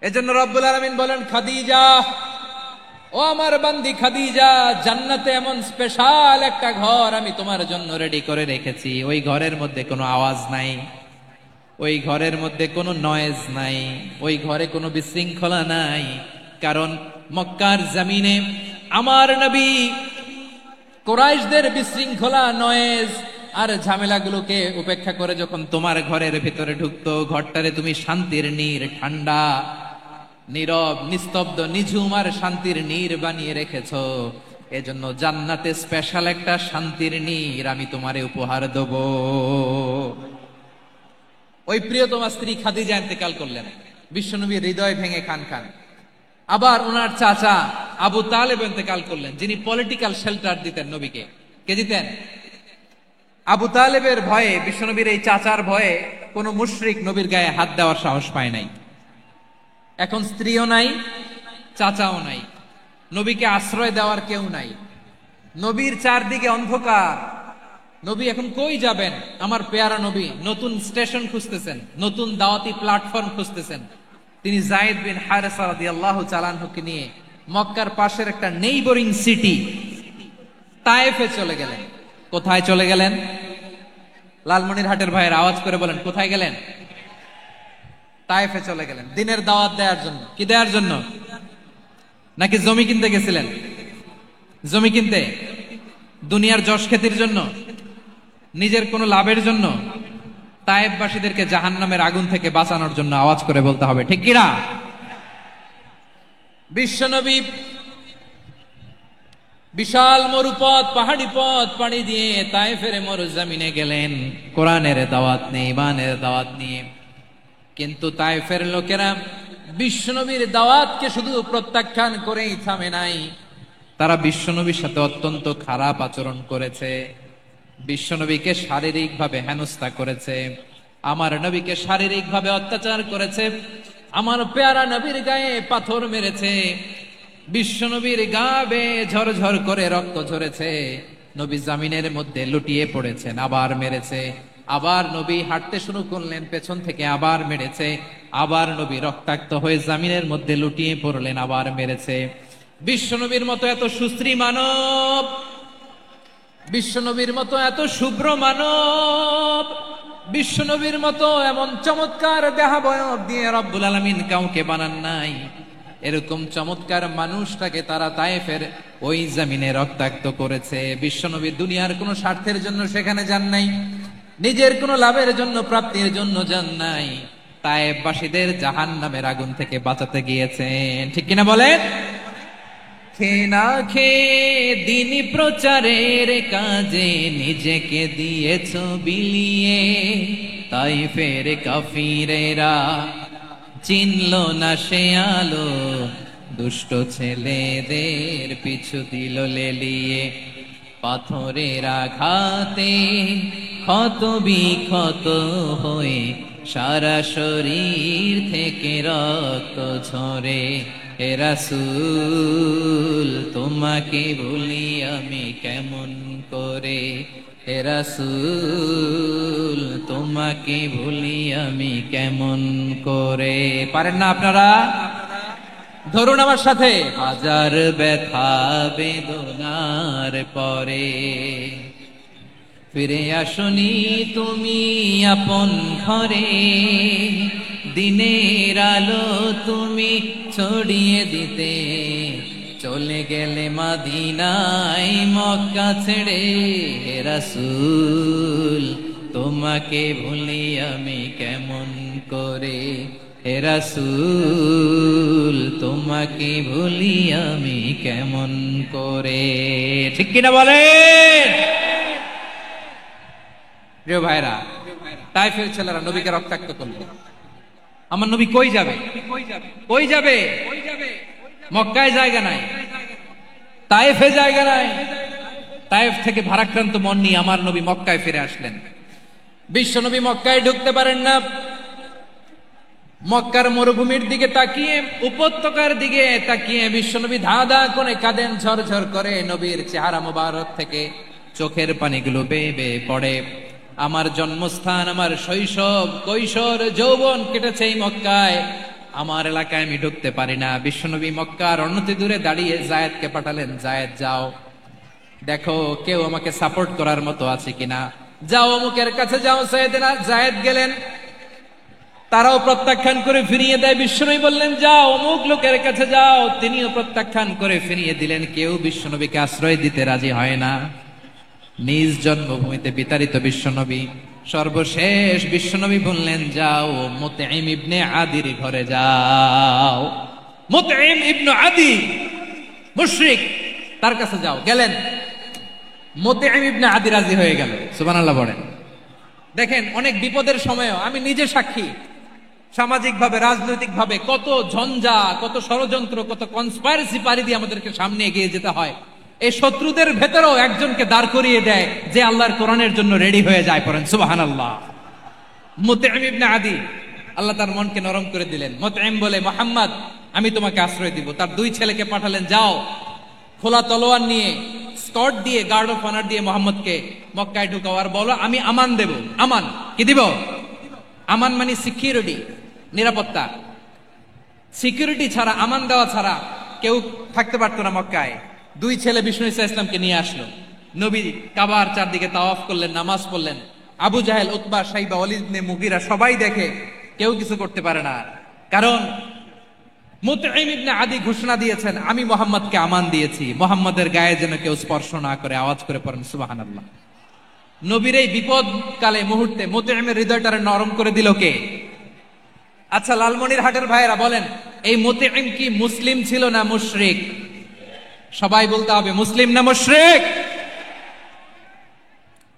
Speaker 2: এজন্য রব্বুল আলামিন বলেন, খাদিজা, ও আমার বান্দি খাদিজা, জান্নাতে এমন স্পেশাল একটা ঘর আমি তোমার জন্য রেডি করে রেখেছি। ওই ঘরের মধ্যে কোনো আওয়াজ নাই, ওই ঘরের মধ্যে কোনো নয়েজ নাই, ওই ঘরে কোনো বিশৃঙ্খলা নাই। কারণ মক্কার জমিনে আমার নবী কুরাইশদের বিশৃঙ্খলা, নয়েজ আর ঝামেলাগুলোকে উপেক্ষা করে যখন তোমার ঘরের ভিতরে ঢুকতো, ঘরটারে তুমি শান্তির নীড়, ঠান্ডা, নীরব, নিস্তব্ধ, নিঝুম আর শান্তির নীড় বানিয়ে রেখেছো। এজন্য জান্নাতে স্পেশাল একটা শান্তির নীড় আমি তোমারে উপহার দেব। ওই প্রিয়তমা স্ত্রী খাদিজা ইন্তেকাল করলেন, বিশ্বনবীর হৃদয় ভেঙে খান খান। আবার ওনার চাচা আবু তালেব ইন্তেকাল করলেন, যিনি পলিটিক্যাল শেল্টার দিতেন নবীকে। কে দিতেন? আবু তালেবের ভয়ে, বিশ্বনবীর এই চাচার ভয়ে কোন মুশরিক নবীর গায়ে হাত দেওয়ার সাহস পায় নাই। এখন স্ত্রীও নাই, চাচাও নাই, নবীকে আশ্রয় দেওয়ার কেউ নাই, নবীর চারদিকে অন্ধকার। নবী এখন কই যাবেন? আমার পেয়ারা নবী নতুন স্টেশন খুঁজতেছেন, নতুন দাওয়াতি প্ল্যাটফর্ম খুঁজতেছেন। তিনি যায়েদ বিন হারেসা রাদিয়াল্লাহু তাআলা আনহুকে নিয়ে মক্কার পাশের একটা নেইবরিং সিটি তায়েফে চলে গেলেন। কোথায় চলে গেলেন? লালমনিরহাটের ভাইয়ের আওয়াজ করে বলেন, কোথায় গেলেন? তায়েফে চলে গেলেন দিনের দাওয়াত দেওয়ার জন্য। কি দেওয়ার জন্য? নাকি জমি কিনতে গেছিলেন? জমি কিনতে, দুনিয়ার যশ খ্যাতির জন্য, নিজের কোনো লাভের জন্য? তায়েফবাসীদেরকে জাহান্নামের আগুন থেকে বাঁচানোর জন্য। আওয়াজ করে বলতে হবে, ঠিক কিনা? বিশ্বনবী বিশাল মরুপথ, পাহাড়ি পথ পাড়ি দিয়ে তায়েফের মরুজমিনে গেলেন কোরআনের দাওয়াত নিয়ে, ইমানের দাওয়াত নিয়ে। কিন্তু তায়েফের লোকেরা বিশ্বনবীর দাওয়াতকে শুধু প্রত্যাখ্যান করেই থামে নাই, তারা বিশ্বনবীর সাথে অত্যন্ত খারাপ আচরণ করেছে, বিশ্বনবীকে শারীরিকভাবে হেনস্থা করেছে, আমার নবীকে শারীরিকভাবে অত্যাচার করেছে, আমার পেয়ারা নবীর গায়ে পাথর মেরেছে, বিশ্বনবীর গা বেয়ে ঝরঝর করে রক্ত ঝরেছে, নবী জামিনের মধ্যে লুটিয়ে পড়েছেন, আবার মেরেছে, আবার নবী হাঁটতে শুরু করলেন, পেছন থেকে আবার মেরেছে, আবার নবী রক্তাক্ত হয়ে জামিনের মধ্যে লুটিয়ে পড়লেন, আবার মেরেছে। বিশ্বনবীর মতো এত সুশ্রী মানব, বিশ্বনবীর মতো এত শুভ্র মানব, বিশ্বনবীর মতো এমন চমৎকার দেহাবয়ব দিয়ে রব্বুল আলামিন কাউকে বানান নাই। এরকম চমৎকার মানুষটাকে তারা তায়েফের ওই জমিনে রক্তাক্ত করেছে। বিশ্বনবী দুনিয়ার কোনো স্বার্থের জন্য সেখানে যান নাই, নিজের কোনো লাভের জন্য, প্রাপ্তির জন্য যান নাই, তায়েফবাসীদের জাহান্নামের আগুন থেকে বাঁচাতে গিয়েছেন। ঠিক কিনা বলেন? খেয়ে না খেয়ে দিন প্রচারের কাজে নিজেকে দিয়েছ বিলিয়ে, তায়েফের কাফিরেরা চিনল না সে আলো, দুষ্ট ছেলেদের পিছু দিল লেলিয়ে, পাথরের আঘাতে ক্ষত বিক্ষত হয়ে সারা শরীর থেকে রক্ত ঝরে। হে রাসূল তোমাকে ভুলি আমি কেমন করে, হে রাসূল তোমাকে ভুলি আমি কেমন করে। পারেন না আপনারা? ধরুন আমার সাথে, হাজার ব্যথা বেদনার পরে ফিরে আসনি তুমি আপন ঘরে, দিনের আলো তুমি ছড়িয়ে দিতে চলে গেলে মদিনায় মক্কা ছেড়ে। হে রাসূল তোমাকে ভুলি আমি কেমন করে, হে রাসূল তোমাকে ভুলি আমি কেমন করে। ঠিক কিনা বলেন? প্রিয় ভাইরা, তায়েফের ছেলেরা নবীকে রক্তাক্ত করলো। আমার নবী কই যাবে? কই যাবে? মক্কায় জায়গা নাই, তায়েফে জায়গা নাই। তায়েফ থেকে ভারাক্রান্ত মন নিয়ে আমার নবী মক্কায় ফিরে আসলেন। বিশ্ব নবী মক্কায় ঢুকতে পারেন না। মক্কার মরুভূমির দিকে তাকিয়ে, উপত্যকার দিকে তাকিয়ে বিশ্বনবী ধা ধা করে কাঁদেন, ঝরঝর করে। নবীর চেহারা মোবারক থেকে চোখের পানিগুলো বেয়ে বেয়ে পড়ে। আমার জন্মস্থান, আমার শৈশব, কৈশোর, যৌবন কেটেছে এই মক্কায়। আমার এলাকায় আমি ঢুকতে পারি না। বিশ্বনবী মক্কার অনতি দূরে দাঁড়িয়ে জায়েদকে পাঠালেন, জায়েদ যাও দেখো কেউ আমাকে সাপোর্ট করার মতো আছে কিনা, যাও অমুকের কাছে যাও। জায়েদ গেলেন, তারাও প্রত্যাখ্যান করে ফিরিয়ে দেয়। বিশ্বনবী বললেন যাও অমুক লোকের কাছে যাও, তিনিও প্রত্যাখ্যান করে ফিরিয়ে দিলেন। কেউ বিশ্বনবীকে আশ্রয় দিতে রাজি হয় না। নিজ জন্মভূমিতে বিতাড়িত বিশ্বনবী, সর্বশেষ বিশ্বনবী বললেন যাও মুতঈম ইবনে আদির ঘরে যাও। মুতঈম ইবনে আদি মুশরিক, তার কাছে যাও। গেলেন, মুতঈম ইবনে আদি রাজি হয়ে গেল। সুবহানাল্লাহ বলেন। দেখেন, অনেক বিপদের সময়ও আমি নিজে সাক্ষী, সামাজিক ভাবে, রাজনৈতিক ভাবে কত ঝঞ্ঝা, কত ষড়যন্ত্র, কত কনস্পাইরেসি পাড়ি দিয়ে আমাদেরকে সামনে এগিয়ে যেতে হয়। এই শত্রুদের ভেতরেও একজনকে দাঁড় করিয়ে দেয় যে আল্লাহর কোরআনের জন্য রেডি হয়ে যায়। পড়েন সুবহানাল্লাহ। মুতঈম ইবনে আদি, আল্লাহ তার মনকে নরম করে দিলেন। মুতঈম বলে, মুহাম্মদ আমি তোমাকে আশ্রয় দিব। তার দুই ছেলেকে পাঠালেন, যাও খোলা তলোয়ার নিয়ে, স্কট দিয়ে, গার্ড অফ অনার দিয়ে মোহাম্মদকে মক্কায় ঢুকাও, আর বলো আমি আমান দেব। আমান কি দিব? আমান মানে সিকিউরিটি, নিরাপত্তা। সিকিউরিটি ছাড়া, আমান দেওয়া ছাড়া কেউ থাকতে পারতো না মক্কায়। দুই ছেলে বিষ্ণু ইসা ইসলামকে নিয়ে আসলো। নবী কাবার চারদিকে তাওয়াফ করলেন, নামাজ পড়লেন। আবু জাহেল, উতবা, সাইবা, ওয়ালিদ ইবনে মুগীরা সবাই দেখে, কেউ কিছু করতে পারে না। কারণ মুতঈম ইবনে আদি ঘোষণা দিয়েছেন আমি মুহাম্মদকে আমান দিয়েছি, মুহাম্মদের গায়ে যেন কেউ স্পর্শ না করে। আওয়াজ করে পড়েন সুবহানাল্লাহ। নবীর এই বিপদ কালে মুহূর্তে মুতঈমের হৃদয়টারে নরম করে দিল কে? আচ্ছা, লালমনিরহাটের ভাইয়েরা বলেন, এই মুতঈম কি মুসলিম ছিল না মুশরিক? সবাই বলতে হবে মুসলিম না মুশরিক।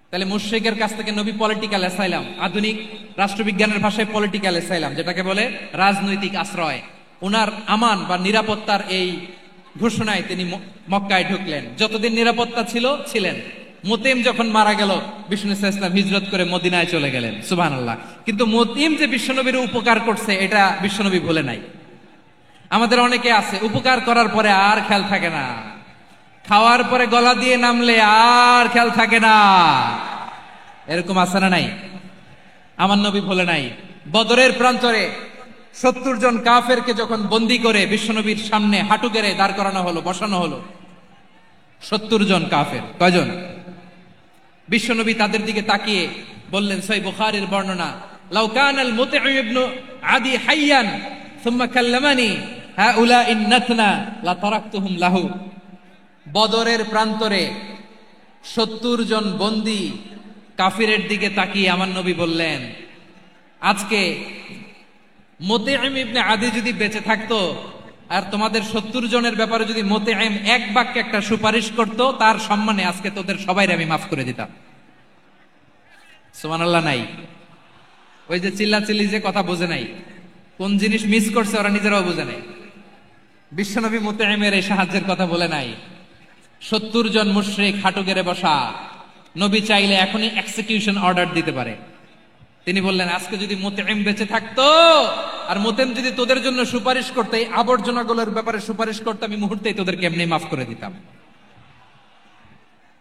Speaker 2: তাহলে মুশরিকের কাছ থেকে নবী পলিটিক্যাল অ্যাসাইলাম, আধুনিক রাষ্ট্রবিজ্ঞানের ভাষায় পলিটিক্যাল অ্যাসাইলাম, যেটাকে বলে রাজনৈতিক আশ্রয়, উনার আমান বা নিরাপত্তার এই ঘোষণায় তিনি মক্কায় ঢুকলেন। যতদিন নিরাপত্তা ছিল ছিলেন। মুতঈম যখন মারা গেল, বিষ্ণু ইসলাম হিজরত করে মদিনায় চলে গেলেন। সুবহানাল্লাহ। কিন্তু মুতঈম যে বিশ্বনবীর উপকার করছে এটা বিশ্বনবী ভুলে নাই। আমাদের অনেকে আছে উপকার করার পরে আর খেয়াল থাকে না, খাওয়ার পরে গলা দিয়ে নামলে আর খেয়াল থাকে না। এরকম আছে না নাই? আমার নবী ভুলে নাই। বদরের প্রান্তরে 70 জন কাফেরকে যখন বন্দী করে বিশ্বনবীর সামনে হাঁটু গেড়ে দাঁড় করানো হলো, বসানো হলো, 70 জন কাফের। কয়জন? বিশ্বনবী তাদের দিকে তাকিয়ে বললেন, সহিহ বুখারীর বর্ণনা, লাউ কানাল মুতঈম ইবনে আদি হাইয়ান সুম্মা কাল্লামানি হাউলা ইন্নাতনা লা তারাকতুহুম লাহু। বদরের প্রান্তরে 70 জন বন্দী কাফিরের দিকে তাকিয়ে আমার নবী বললেন, আজকে মুতঈম ইবনে আদি যদি বেঁচে থাকতো আর তোমাদের 70 জনের ব্যাপারে যদি মুতঈম এক বাক্যে একটা সুপারিশ করত, তার সম্মানে আজকে তোদের সবাইকে আমি মাফ করে দিতাম। সুবহানাল্লাহ নাই? ওই যে চিল্লাচিল্লি যে কথা বোঝে নাই, কোন জিনিস মিস করছে ওরা নিজেরাও বোঝে নাই। বিশ্বনবী মুতঈমের এই সাহায্যের কথা বলে নাই। 70 জন মুশরিক হাঁটু গেড়ে বসা, নবী চাইলে এখনই এক্সিকিউশন অর্ডার দিতে পারে। তিনি বললেন, আজকে যদি মুতঈম বেঁচে থাকতো আর মুতঈম যদি তোদের জন্য সুপারিশ করতে, এই আবর্জনাগুলোর ব্যাপারে সুপারিশ করতে, আমি মুহূর্তেই তোদেরকে এমনি মাফ করে দিতাম।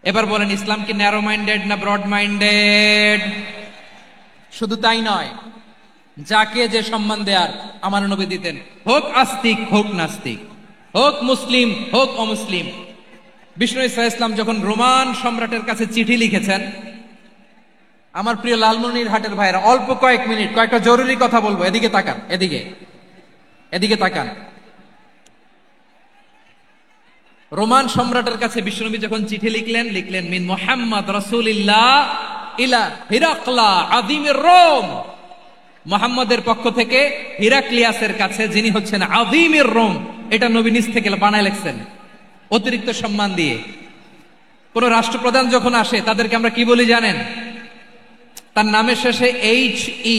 Speaker 2: এবার বলেন, ইসলাম কি ন্যারো মাইন্ডেড না ব্রড মাইন্ডেড? শুধু তাই নয়, যাকে যে সম্মান দেয়ার আমার নবী দিতেন, হোক আস্তিক হোক নাস্তিক, হোক মুসলিম হোক অমুসলিম। বিষ্ণু ইসলাম যখন রোমান সম্রাটের কাছে চিঠি লিখেছেন, আমার প্রিয় লালমনিরহাটের ভাইরা, অল্প কয়েক মিনিট কয়েকটা জরুরি কথা বলবো। এদিকে তাকান, এদিকে তাকান। রোমান সম্রাটের কাছে বিশ্বনবী যখন চিঠি লিখলেন মিন মুহাম্মদ রাসূলিল্লাহ ইলা হিরাকলা আযীমির রোম। মুহাম্মদের পক্ষ থেকে হিরাক্লিয়াসের কাছে, যিনি হচ্ছেন আযীমির রোম। এটা নবী নিজ থেকে বানায় লিখছেন অতিরিক্ত সম্মান দিয়ে। কোন রাষ্ট্রপ্রধান যখন আসে তাদেরকে আমরা কি বলি জানেন? তার নামের শেষে এইচ ই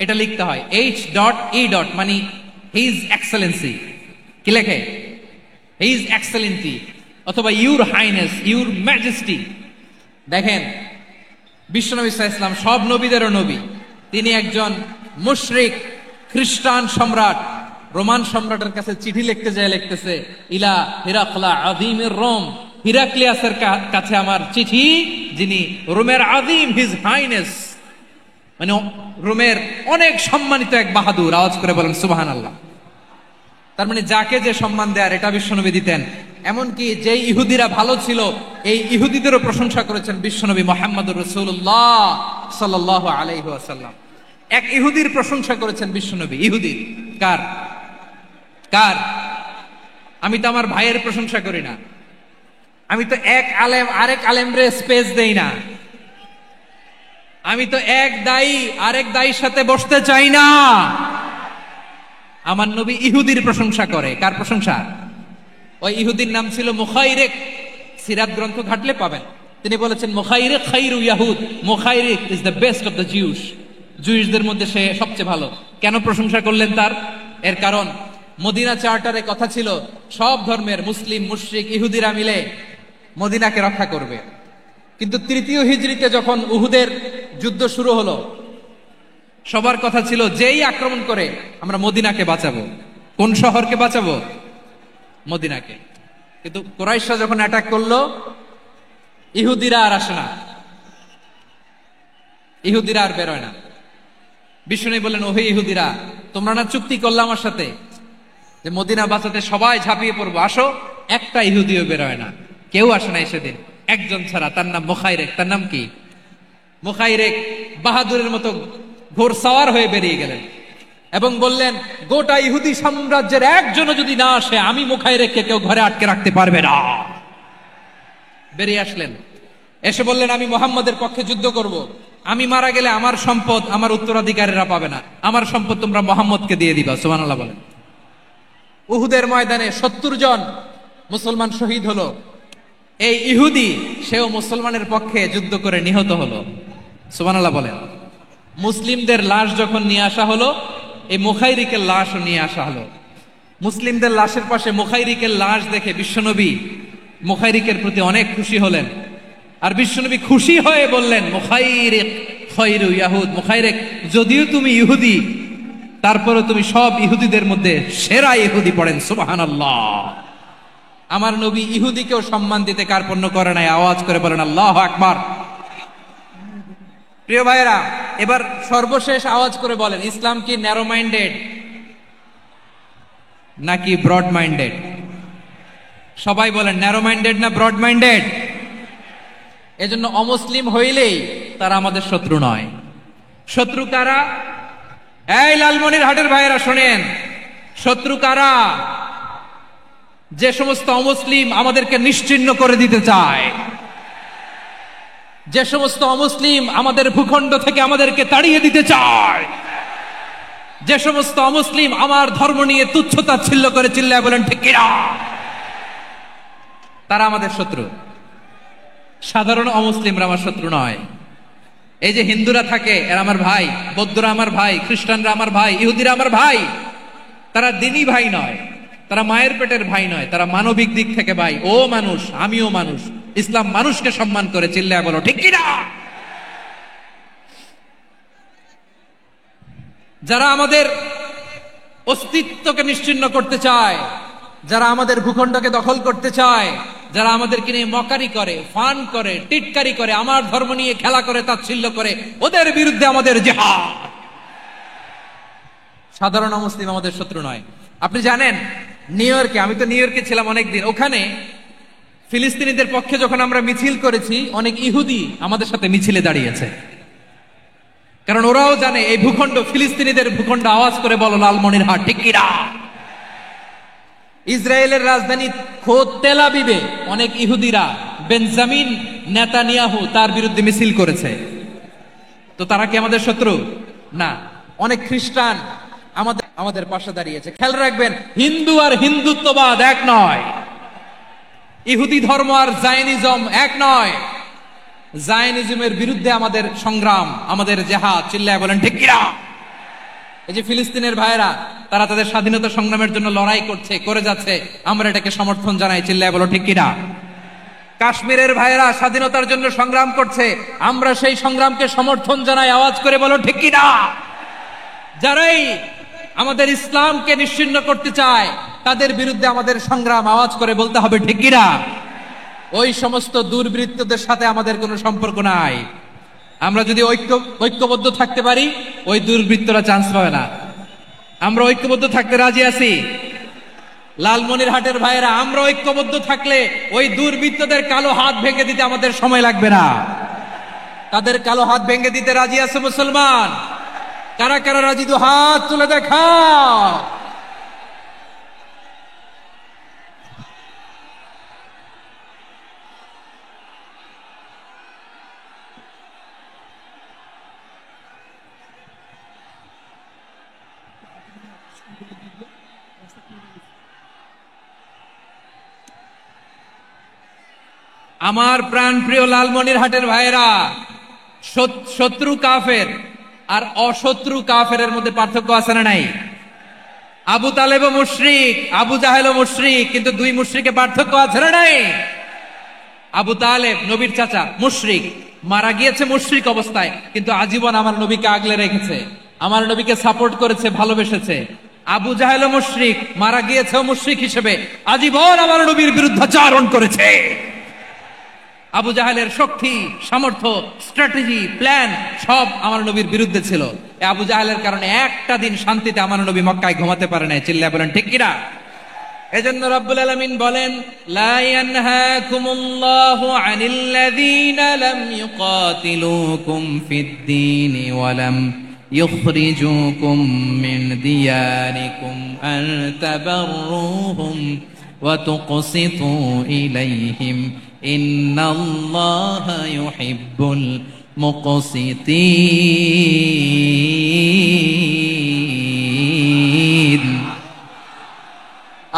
Speaker 2: এটা লিখতে হয়, H.E. মানে হিজ এক্সেলেন্সি। কি লেখে? হিজ এক্সেলেন্সি অথবা ইউর হাইনেস, ইউর ম্যাজেস্টি। দেখেন, বিশ্বনবী সাল্লাল্লাহু আলাইহি ওয়াসাল্লাম সব নবীদেরও নবী। তিনি একজন মুশরিক খ্রিস্টান সম্রাট, রোমান সম্রাটের কাছে চিঠি লিখতে যায়, লিখতেছে ইলা হিরাকলা আযীমির রোম, হিরাক্লিয়াসের কাছে আমার চিঠি, যিনি রোমের আযীম, হিজ হাইনেস, মানে রোমের অনেক সম্মানিত এক বাহাদুর। আওয়াজ করে বলেন সুবহানাল্লাহ। তার মানে যাকে যে সম্মান দেয়ার এটা বিশ্বনবী দিতেন। এমনকি যে ইহুদিরা ভালো ছিল, এই ইহুদিদেরও প্রশংসা করেছেন বিশ্বনবী মুহাম্মদুর রাসূলুল্লাহ সাল্লাল্লাহু আলাইহি ওয়াসাল্লাম। এক ইহুদির প্রশংসা করেছেন বিশ্বনবী। ইহুদির কার? কার? আমি তো আমার ভাইয়ের প্রশংসা করি না, আমি তো এক আলেম আরেক আলেমরে স্পেস দেই না, আমি তো এক দায়ী আরেক দায়ীর সাথে বসতে চাই না। আমার নবী ইহুদির প্রশংসা করে। কার প্রশংসা? ওই ইহুদির নাম ছিল মুখাইরিক। সিরাত গ্রন্থ ঘাটলে পাবেন। তিনি বলেছেন মুখাইরিক খাইরু ইয়াহুদ, Mukhayriq is the best of the Jews. জুইশদের মধ্যে সে সবচেয়ে ভালো। কেন প্রশংসা করলেন তার? এর কারণ মদিনা চার্টারে কথা ছিল সব ধর্মের মুসলিম, মুশরিক, ইহুদিরা মিলে মদিনাকে রক্ষা করবে। কিন্তু তৃতীয় হিজরিতে যখন উহুদের যুদ্ধ শুরু হলো, সবার কথা ছিল যেই আক্রমণ করে আমরা মদিনাকে বাঁচাবো। কোন শহরকে বাঁচাবো? মদিনাকে। কিন্তু কুরাইশরা যখন অ্যাটাক করলো, ইহুদিরা আর আসে না, ইহুদিরা আর বেরোয় না। বিষ্ণু বললেন, ওহে ইহুদিরা, তোমরা না চুক্তি করলে আমার সাথে যে মদিনা বাঁচাতে সবাই ঝাঁপিয়ে পড়বো, আসো। একটা ইহুদিও বেরোয় না, কেউ আসে না সেদিন, একজন ছাড়া। তার নাম মুখাইরেক। তার নাম কি? মুখাইরেক বাহাদুরের মতো ঘোড়সাওয়ার হয়ে বেরিয়ে গেলেন এবং বললেন, গোটা ইহুদি সাম্রাজ্যের একজনও যদি না আসে, আমি মুখাইরেককে কেউ ঘরে আটকে রাখতে পারবে না। বেরিয়ে আসলেন, এসে বললেন, আমি মুহাম্মদের পক্ষে যুদ্ধ করব। আমি মারা গেলে আমার সম্পদ আমার উত্তরাধিকারীরা পাবে না, আমার সম্পদ তোমরা মুহাম্মদকে দিয়ে দিবা। সুবহানাল্লাহ বলেন। উহুদের ময়দানে 70 জন মুসলমান শহীদ হলো। এই ইহুদি সেও মুসলমানের পক্ষে যুদ্ধ করে নিহত হলো। সুবহানাল্লাহ বলেন। মুসলিমদের লাশ যখন নিয়ে আসা হলো, এই মুখাইরিকের লাশও নিয়ে আসা হলো। মুসলিমদের লাশের পাশে মুখাইরিকের লাশ দেখে বিশ্বনবী মুখাইরিকের প্রতি অনেক খুশি হলেন। আর বিশ্বনবী খুশি হয়ে বললেন, মুখাইরিক খায়রু ইয়াহুদ, মুখাইরিক যদিও তুমি ইহুদি, তারপরে তুমি সব ইহুদিদের মধ্যে সেরা ইহুদি। পড়েন সুবহানাল্লাহ। আমার নবী ইহুদিকেও সম্মান দিতে কার্পণ্য করে নাই। আওয়াজ করে বলেন আল্লাহু আকবার। প্রিয় ভাইরা, এবার সর্বশেষ আওয়াজ করে বলেন, ইসলাম কি ন্যারো মাইন্ডেড নাকি ব্রড মাইন্ডেড? সবাই বলেন, ন্যারো মাইন্ডেড না ব্রড মাইন্ডেড? এজন্য অমুসলিম হইলেই তারা আমাদের শত্রু নয়। শত্রু কারা? এই লালমনিরহাটের ভাইয়েরা শোনেন, শত্রু কারা? যে সমস্ত অমুসলিম আমাদেরকে নিশ্চিহ্ন করে দিতে চায়, যে সমস্ত অমুসলিম আমাদের ভূখণ্ড থেকে আমাদেরকে তাড়িয়ে দিতে চায়, যে সমস্ত অমুসলিম আমার ধর্ম নিয়ে তুচ্ছতাচ্ছিল্য করে চিল্লায় বলেন ঠিক কিনা, তারা আমাদের শত্রু। সাধারণ অমুসলিমরা আমার শত্রু নয়। এই যে হিন্দুরা থাকে, এরা আমার ভাই, বৌদ্ধরা আমার ভাই, খ্রিস্টানরা আমার ভাই, ইহুদিরা আমার ভাই। তারা দিনই ভাই নয়, তারা মায়ের পেটের ভাই নয়, তারা মানবিক দিক থেকে ভাই। ও মানুষ, আমিও মানুষ। ইসলাম মানুষকে সম্মান করে, চিল্লায় বলো ঠিক কিনা। যারা আমাদের অস্তিত্বকে নিশ্চিহ্ন করতে চায়, যারা আমাদের ভূখণ্ডকে দখল করতে চায়, যারা আমাদেরকে নিয়ে মকারি করে, ফান করে, টিটকারি করে, আমার ধর্ম নিয়ে খেলা করে, তাচ্ছিল্য করে, ওদের বিরুদ্ধে আমাদের জিহাদ। সাধারণ মুসলিম আমাদের শত্রু নয়। আপনি জানেন নিউ ইয়র্কে, আমি তো নিউ ইয়র্কে ছিলাম অনেকদিন, ওখানে ফিলিস্তিনিদের পক্ষে যখন আমরা মিছিল করেছি, অনেক ইহুদি আমাদের সাথে মিছিলে দাঁড়িয়েছে। কারণ ওরাও জানে এই ভূখণ্ড ফিলিস্তিনিদের ভূখণ্ড। আওয়াজ করে বলো লালমনিরহাট ঠিক কিনা। ইসরায়েলের রাজধানী খোদ তেল আবিবে অনেক ইহুদিরা বেঞ্জামিন নেতানিয়াহু তার বিরুদ্ধে মিছিল করেছে। তো তারা কি আমাদের শত্রু? না। অনেক খ্রিস্টান আমাদের পাশে দাঁড়িয়েছে। খেয়াল রাখবেন, হিন্দু আর হিন্দুত্ববাদ এক নয়, ইহুদি ধর্ম আর জায়নিজম এক নয়। জায়নিজমের বিরুদ্ধে আমাদের সংগ্রাম, আমাদের জেহাদ, চিল্লায় বলেন ঠিক কিনা? এই যে ফিলিস্তিনের ভাইয়েরা, তারা তাদের স্বাধীনতা সংগ্রামের জন্য লড়াই করছে, করে যাচ্ছে, আমরা এটাকে সমর্থন জানাই, চিল্লায় বলো ঠিক কিনা? কাশ্মীরের ভাইয়েরা স্বাধীনতার জন্য সংগ্রাম করছে, আমরা সেই সংগ্রামকে সমর্থন জানাই, আওয়াজ করে বলো ঠিক কিনা? যারাই আমাদের ইসলামকে নিশ্চিহ্ন করতে চায় তাদের বিরুদ্ধে আমাদের সংগ্রাম, আওয়াজ করে বলতে হবে ঠিক কিনা? ওই সমস্ত দুর্বৃত্তদের সাথে আমাদের কোনো সম্পর্ক নাই। আমরা যদি ঐক্যবদ্ধ থাকতে পারি, ওই দুর্বৃত্তরা চান্স পাবে না। আমরা ঐক্যবদ্ধ থাকতে রাজি আছি। লালমনিরহাটের ভাইয়েরা, আমরা ঐক্যবদ্ধ থাকলে ওই দুর্বৃত্তদের কালো হাত ভেঙে দিতে আমাদের সময় লাগবে না। তাদের কালো হাত ভেঙে দিতে রাজি আছে মুসলমান? কারা কারা রাজি? দু হাত তুলে দেখাও। আমার প্রাণ প্রিয় লালমনিরহাটের ভাইয়েরা, শত্রু কাফের আর অশত্রু কাফেরের মধ্যে পার্থক্য আছে না নাই? আবু তালেবও মুশরিক, আবু জাহেলও মুশরিক, কিন্তু দুই মুশরিকে পার্থক্য আছে না নাই? আবু তালেব নবীর চাচা, মুশরিক, মারা গিয়েছে মুশরিক অবস্থায়, কিন্তু আজীবন আমার নবীকে আগলে রেখেছে, আমার নবীকে সাপোর্ট করেছে, ভালোবেসেছে। আবু জাহেলও মুশরিক, মারা গিয়েছেও মুশরিক হিসেবে, আজীবন আমার নবীর বিরুদ্ধাচারণ করেছে। আবু জাহেলের শক্তি, সামর্থ্য, স্ট্র্যাটেজি, প্ল্যান সব আমার নবীর বিরুদ্ধে ছিল। আবু জাহেলের কারণে একটা দিন শান্তিতে আমার নবী মক্কায় ঘুমাতে পারে নাই, চিল্লায় বলেন ঠিক কিনা? এজন্য রব্বুল আলামিন বলেন, লা ইয়ানহাকুমুল্লাহু আনিল্লাযীনা লাম ইউকাতিলুকুম ফিদ-দীনি ওয়া লাম ইখরিজুকুম মিন দিয়ারিকুম আন তাবাররুহুম ওয়া তুকসিতু ইলাইহিম ইন্নাল্লাহা ইউহিব্বুল মুকসিতিন।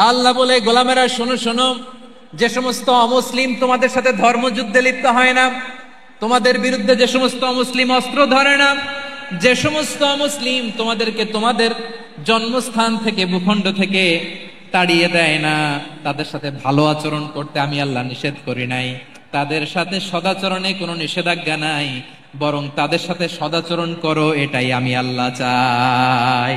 Speaker 2: আল্লাহ বলে, গোলামেরা শোনো শোনো, যে সমস্ত অমুসলিম তোমাদের সাথে ধর্মযুদ্ধে লিপ্ত হয় না, তোমাদের বিরুদ্ধে যে সমস্ত অমুসলিম অস্ত্র ধরে না, যে সমস্ত অমুসলিম তোমাদেরকে তোমাদের জন্মস্থান থেকে, ভূখণ্ড থেকে তাড়িয়ে দেয় না, তাদের সাথে ভালো আচরণ করতে আমি আল্লাহ নিষেধ করি নাই। তাদের সাথে সদাচরণে কোনো নিষেধাজ্ঞা নাই, বরং তাদের সাথে সদাচরণ করো, এটাই আমি আল্লাহ চাই।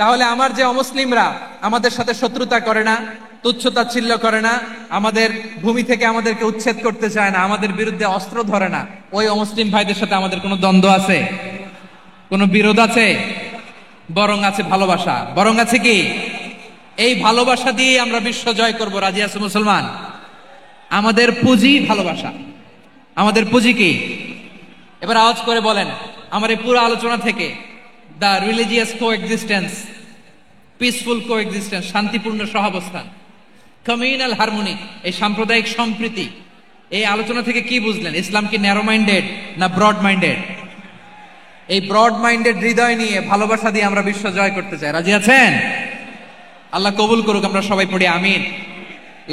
Speaker 2: তাহলে আমার যে অমুসলিমরা আমাদের সাথে শত্রুতা করে না, তুচ্ছতাচ্ছিল্য করে না, আমাদের ভূমি থেকে আমাদেরকে উচ্ছেদ করতে চায় না, আমাদের বিরুদ্ধে অস্ত্র ধরে না, ওই অমুসলিম ভাইদের সাথে আমাদের কোনো দ্বন্দ্ব আছে? কোনো বিরোধ আছে? বরং আছে ভালোবাসা। বরং আছে কি? এই ভালোবাসা দিয়ে আমরা বিশ্ব জয় করব। রাজি আছে মুসলমান? আমাদের পুঁজি ভালোবাসা। আমাদের পুঁজি কি? এবার আওয়াজ করে বলেন, আমার এই পুরো আলোচনা থেকে the religious coexistence, peaceful coexistence, শান্তিপূর্ণ সহাবস্থান, কমিউনাল হারমোনি, এই সাম্প্রদায়িক সম্প্রীতি, এই আলোচনা থেকে কি বুঝলেন? ইসলাম কি ন্যারো মাইন্ডেড না ব্রড মাইন্ডেড? এই ব্রড মাইন্ডেড হৃদয় নিয়ে, ভালোবাসা দিয়ে আমরা বিশ্ব জয় করতে চাই। রাজি আছেন? আল্লাহ কবুল করুক, আমরা সবাই পড়ি আমিন।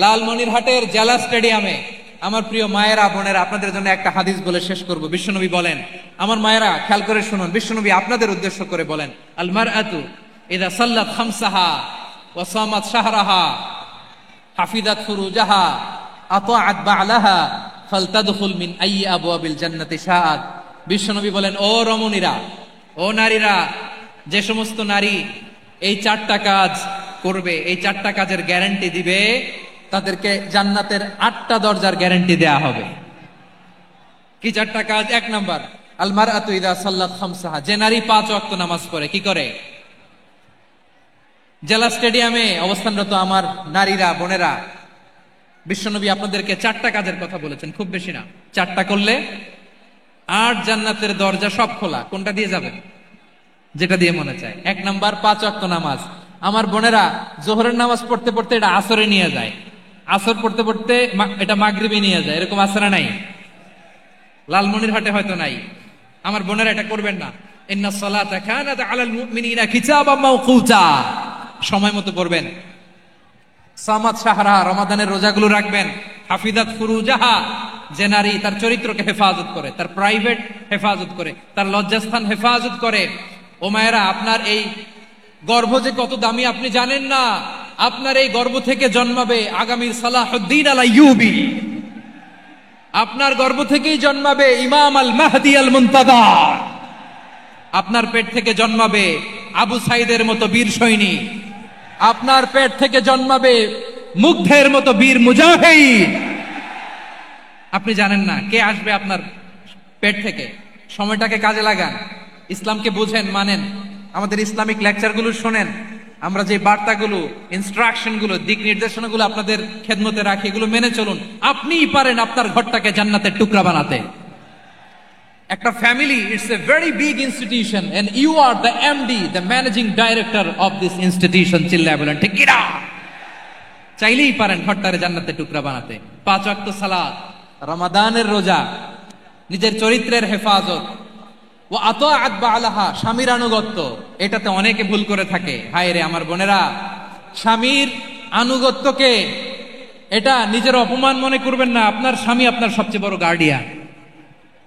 Speaker 2: লালমনিরহাটের জেলা স্টেডিয়ামে আমার প্রিয় মায়েরা, বোনেরা, আপনাদের জন্য একটা হাদিস বলে শেষ করব। বিশ্বনবী বলেন, আমার মায়েরা খেয়াল করে শুনুন, বিশ্বনবী আপনাদের উদ্দেশ্য করে বলেন, আল মারআতু ইযা সাল্লাত খামসাহা ওয়া সামাত শাহরাহা হাফিজাত ফুরুজাহা আতাআত বা'লাহা ফালতাদখুল মিন আইয়ি আবওয়াবিল জান্নাতি শাআত। বিশ্বনবী বলেন, ও রমণীরা, ও নারীরা, যে সমস্ত নারী এই চারটা কাজ করবে, এই চারটা কাজের গ্যারান্টি দিবে, তাদেরকে জান্নাতের 8টা দরজার গ্যারান্টি দেয়া হবে। কি চারটা কাজ? 1 নাম্বার, আল মারআতু ইযা সাল্লাত খামসাহা, যে নারী 5 ওয়াক্ত নামাজ পড়ে। কি করে? জেলা স্টেডিয়ামে অবস্থানরত আমার নারীরা, বোনেরা, বিশ্বনবী আপনাদেরকে 4টা কাজের কথা বলেছেন, খুব বেশি না। 4টা করলে 8 জান্নাতের দরজা সব খোলা। কোনটা দিয়ে যাবেন? যেটা দিয়ে মনে চায়। 1 নাম্বার 5 ওয়াক্ত নামাজ। আমার বোনেরা জোহরের নামাজ পড়তে পড়তে এটা আসরে নিয়ে যায়, আসর পড়তে পড়তে এটা মাগরিবে নিয়ে যায়, এরকম আছে না নাই? লালমনিরহাটে হয়তো নাই। আমার বোনেরা এটা করবেন না। ইন্নাস সালাতা কানাত আলাল মুমিনিনা কিতাবাম মাওকুতা, সময় মতো পড়বেন। সামাত শাহরা, রমাদানের রোজাগুলো রাখবেন। হাফিজাত ফুরুজাহা, যে নারী তার চরিত্রকে হেফাজত করে, তার প্রাইভেট হেফাজত করে, তার লজ্জাস্থান হেফাজত করে। ও মায়েরা, আপনার এই গর্ভ যে কত দামি আপনি জানেন না। আপনার এই গর্ভ থেকে জন্মাবে আগামীর সালাহুদ্দিন আল আইয়ুবী। আপনার গর্ভ থেকেই জন্মাবে ইমাম আল মাহদি আল মুনতাযর। আপনার পেট থেকে জন্মাবে আবু সাইদের মতো বীর সৈনিক। আপনার পেট থেকে জন্মাবে মুগ্ধের মতো বীর মুজাহিদ। আপনি জানেন না কে আসবে আপনার পেট থেকে। সময়টাকে কাজে লাগান, ইসলামকে বুঝেন, মানেন, আমাদের ইসলামিক লেকচারগুলো শোনেন। আমরা যে বার্তাগুলো, ইনস্ট্রাকশনগুলো, দিক নির্দেশনাগুলো আপনাদের খেদমতে রাখি, এগুলো মেনে চলুন। আপনিই পারেন আপনার ঘরটাকে জান্নাতের টুকরা বানাতে। একটা family, it's a very big institution and you are the MD, the managing director of this institution. চিল্লায় বলেন ঠিক কিনা? চাইলেই পারেন ঘরটারে জান্নাতের টুকরা বানাতে। 5 ওয়াক্ত সালাত, রমাদানের রোজা, নিজের চরিত্রের হেফাজত, ও আতাআত বালাহা, স্বামীর আনুগত্য। এটাতে অনেকে ভুল করে থাকে। হায় রে আমার বোনেরা, স্বামীর আনুগত্যকে এটা নিজের অপমান মনে করবেন না। আপনার স্বামী আপনার সবচেয়ে বড় গার্ডিয়ান,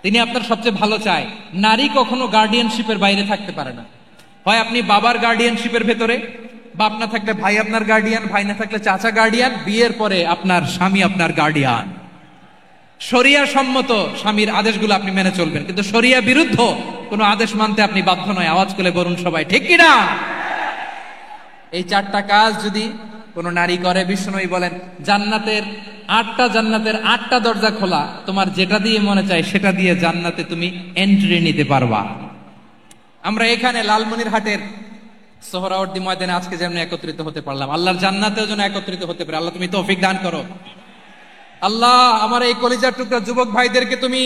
Speaker 2: তিনি আপনার সবচেয়ে ভালো চায়। নারী কখনো গার্ডিয়ানশিপের বাইরে থাকতে পারে না। হয় আপনি বাবার গার্ডিয়ানশিপের ভেতরে, বাপ না থাকলে ভাই আপনার গার্ডিয়ান, ভাই না থাকলে চাচা গার্ডিয়ান, বিয়ের পরে আপনার স্বামী আপনার গার্ডিয়ান। শরিয়া সম্মত স্বামীর আদেশগুলো আপনি মেনে চলবেন, কিন্তু শরিয়া বিরুদ্ধ কোনো আদেশ মানতে আপনি বাধ্য নয়। আওয়াজ করে বলুন সবাই ঠিক কিনা? এই 4টা কাজ যদি কোন নারী করে, বিষ্ণুই বলেন জান্নাতের 8টা দরজা খোলা, তোমার যেটা দিয়ে মনে চায় সেটা দিয়ে জান্নাতে তুমি এন্ট্রি নিতে পারবা। আমরা এখানে লালমনিরহাটের সোহরাওয়ার্দী ময়দানে আজকে যেমন একত্রিত হতে পারলাম, আল্লাহর জান্নাতেও যেন একত্রিত হতে পারে। আল্লাহ তুমি তৌফিক দান করো। আল্লাহ আমার এই কলিজার টুকরা যুবক ভাইদেরকে তুমি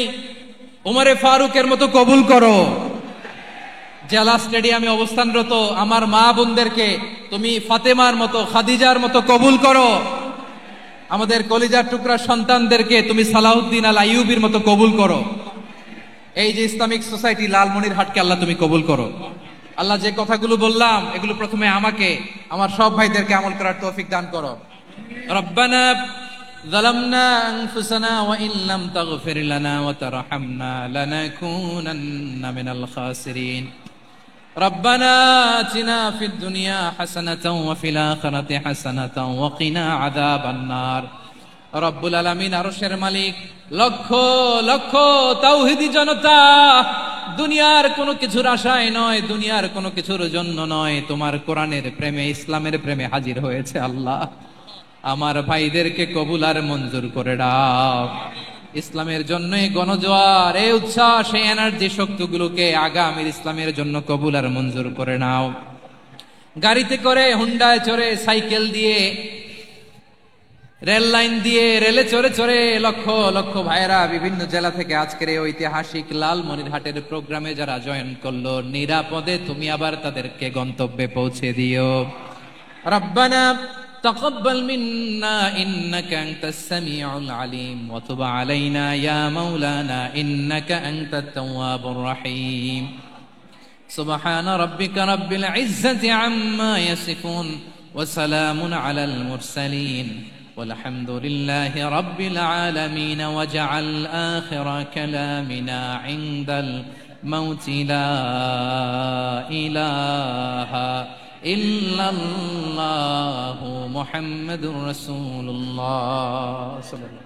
Speaker 2: উমরে ফারুকের মতো কবুল করো। জেলা স্টেডিয়ামে অবস্থানরত আমার মা বোনদেরকে তুমি ফাতেমার মতো, খাদিজার মতো কবুল করো। আমাদের কলিজার টুকরা সন্তানদেরকে তুমি সালাউদ্দিন আল আইয়ুবীর মতো কবুল করো। এই যে ইসলামিক সোসাইটি লালমনিরহাটকে আল্লাহ তুমি কবুল করো। আল্লাহ যে কথাগুলো বললাম এগুলো প্রথমে আমাকে, আমার সব ভাইদেরকে আমল করার তৌফিক দান করো। রব্বানা ظلمنا أنفسنا وإن لم تغفر لنا وترحمنا لنكونن من الخاسرين ربنا آتنا في الدنيا حسنة وفي الآخرة حسنة وقنا عذاب النار রব্বুল আলামিন আরশের মালিক, লক্ষ লক্ষ তাওহীদি জনতা দুনিয়ার কোনো কিছুর আশায় নয়, দুনিয়ার কোনো কিছুর জন্য নয়, তোমার কোরআনের প্রেমে, ইসলামের প্রেমে হাজির হয়েছে। আল্লাহ আমার ভাইদেরকে কবুল আর মঞ্জুর করে দাও। ইসলামের জন্য গণজোয়ার, এই উচ্ছ্বাস, এই এনার্জি শক্তিগুলোকে আগামীর ইসলামের জন্য কবুল আর মঞ্জুর করে নাও। গাড়িতে করে, হুন্ডায় চড়ে, সাইকেল দিয়ে, রেল লাইন দিয়ে, রেলে চড়ে চড়ে লক্ষ লক্ষ ভাইরা বিভিন্ন জেলা থেকে আজকের এই ঐতিহাসিক লালমনিরহাটের প্রোগ্রামে যারা জয়েন করলো, নিরাপদে তুমি আবার তাদেরকে গন্তব্যে পৌঁছে দিও। রব্বানা تقبل منا إنك أنت السميع العليم وتب علينا يا مولانا إنك أنت التواب الرحيم سبحان ربك رب العزة عما يصفون وسلام على المرسلين والحمد لله رب العالمين وجعل آخر كلامنا عند الموت لا إله ইল্লাল্লাহু মুহাম্মাদুর রাসূলুল্লাহ সাল্লাল্লাহু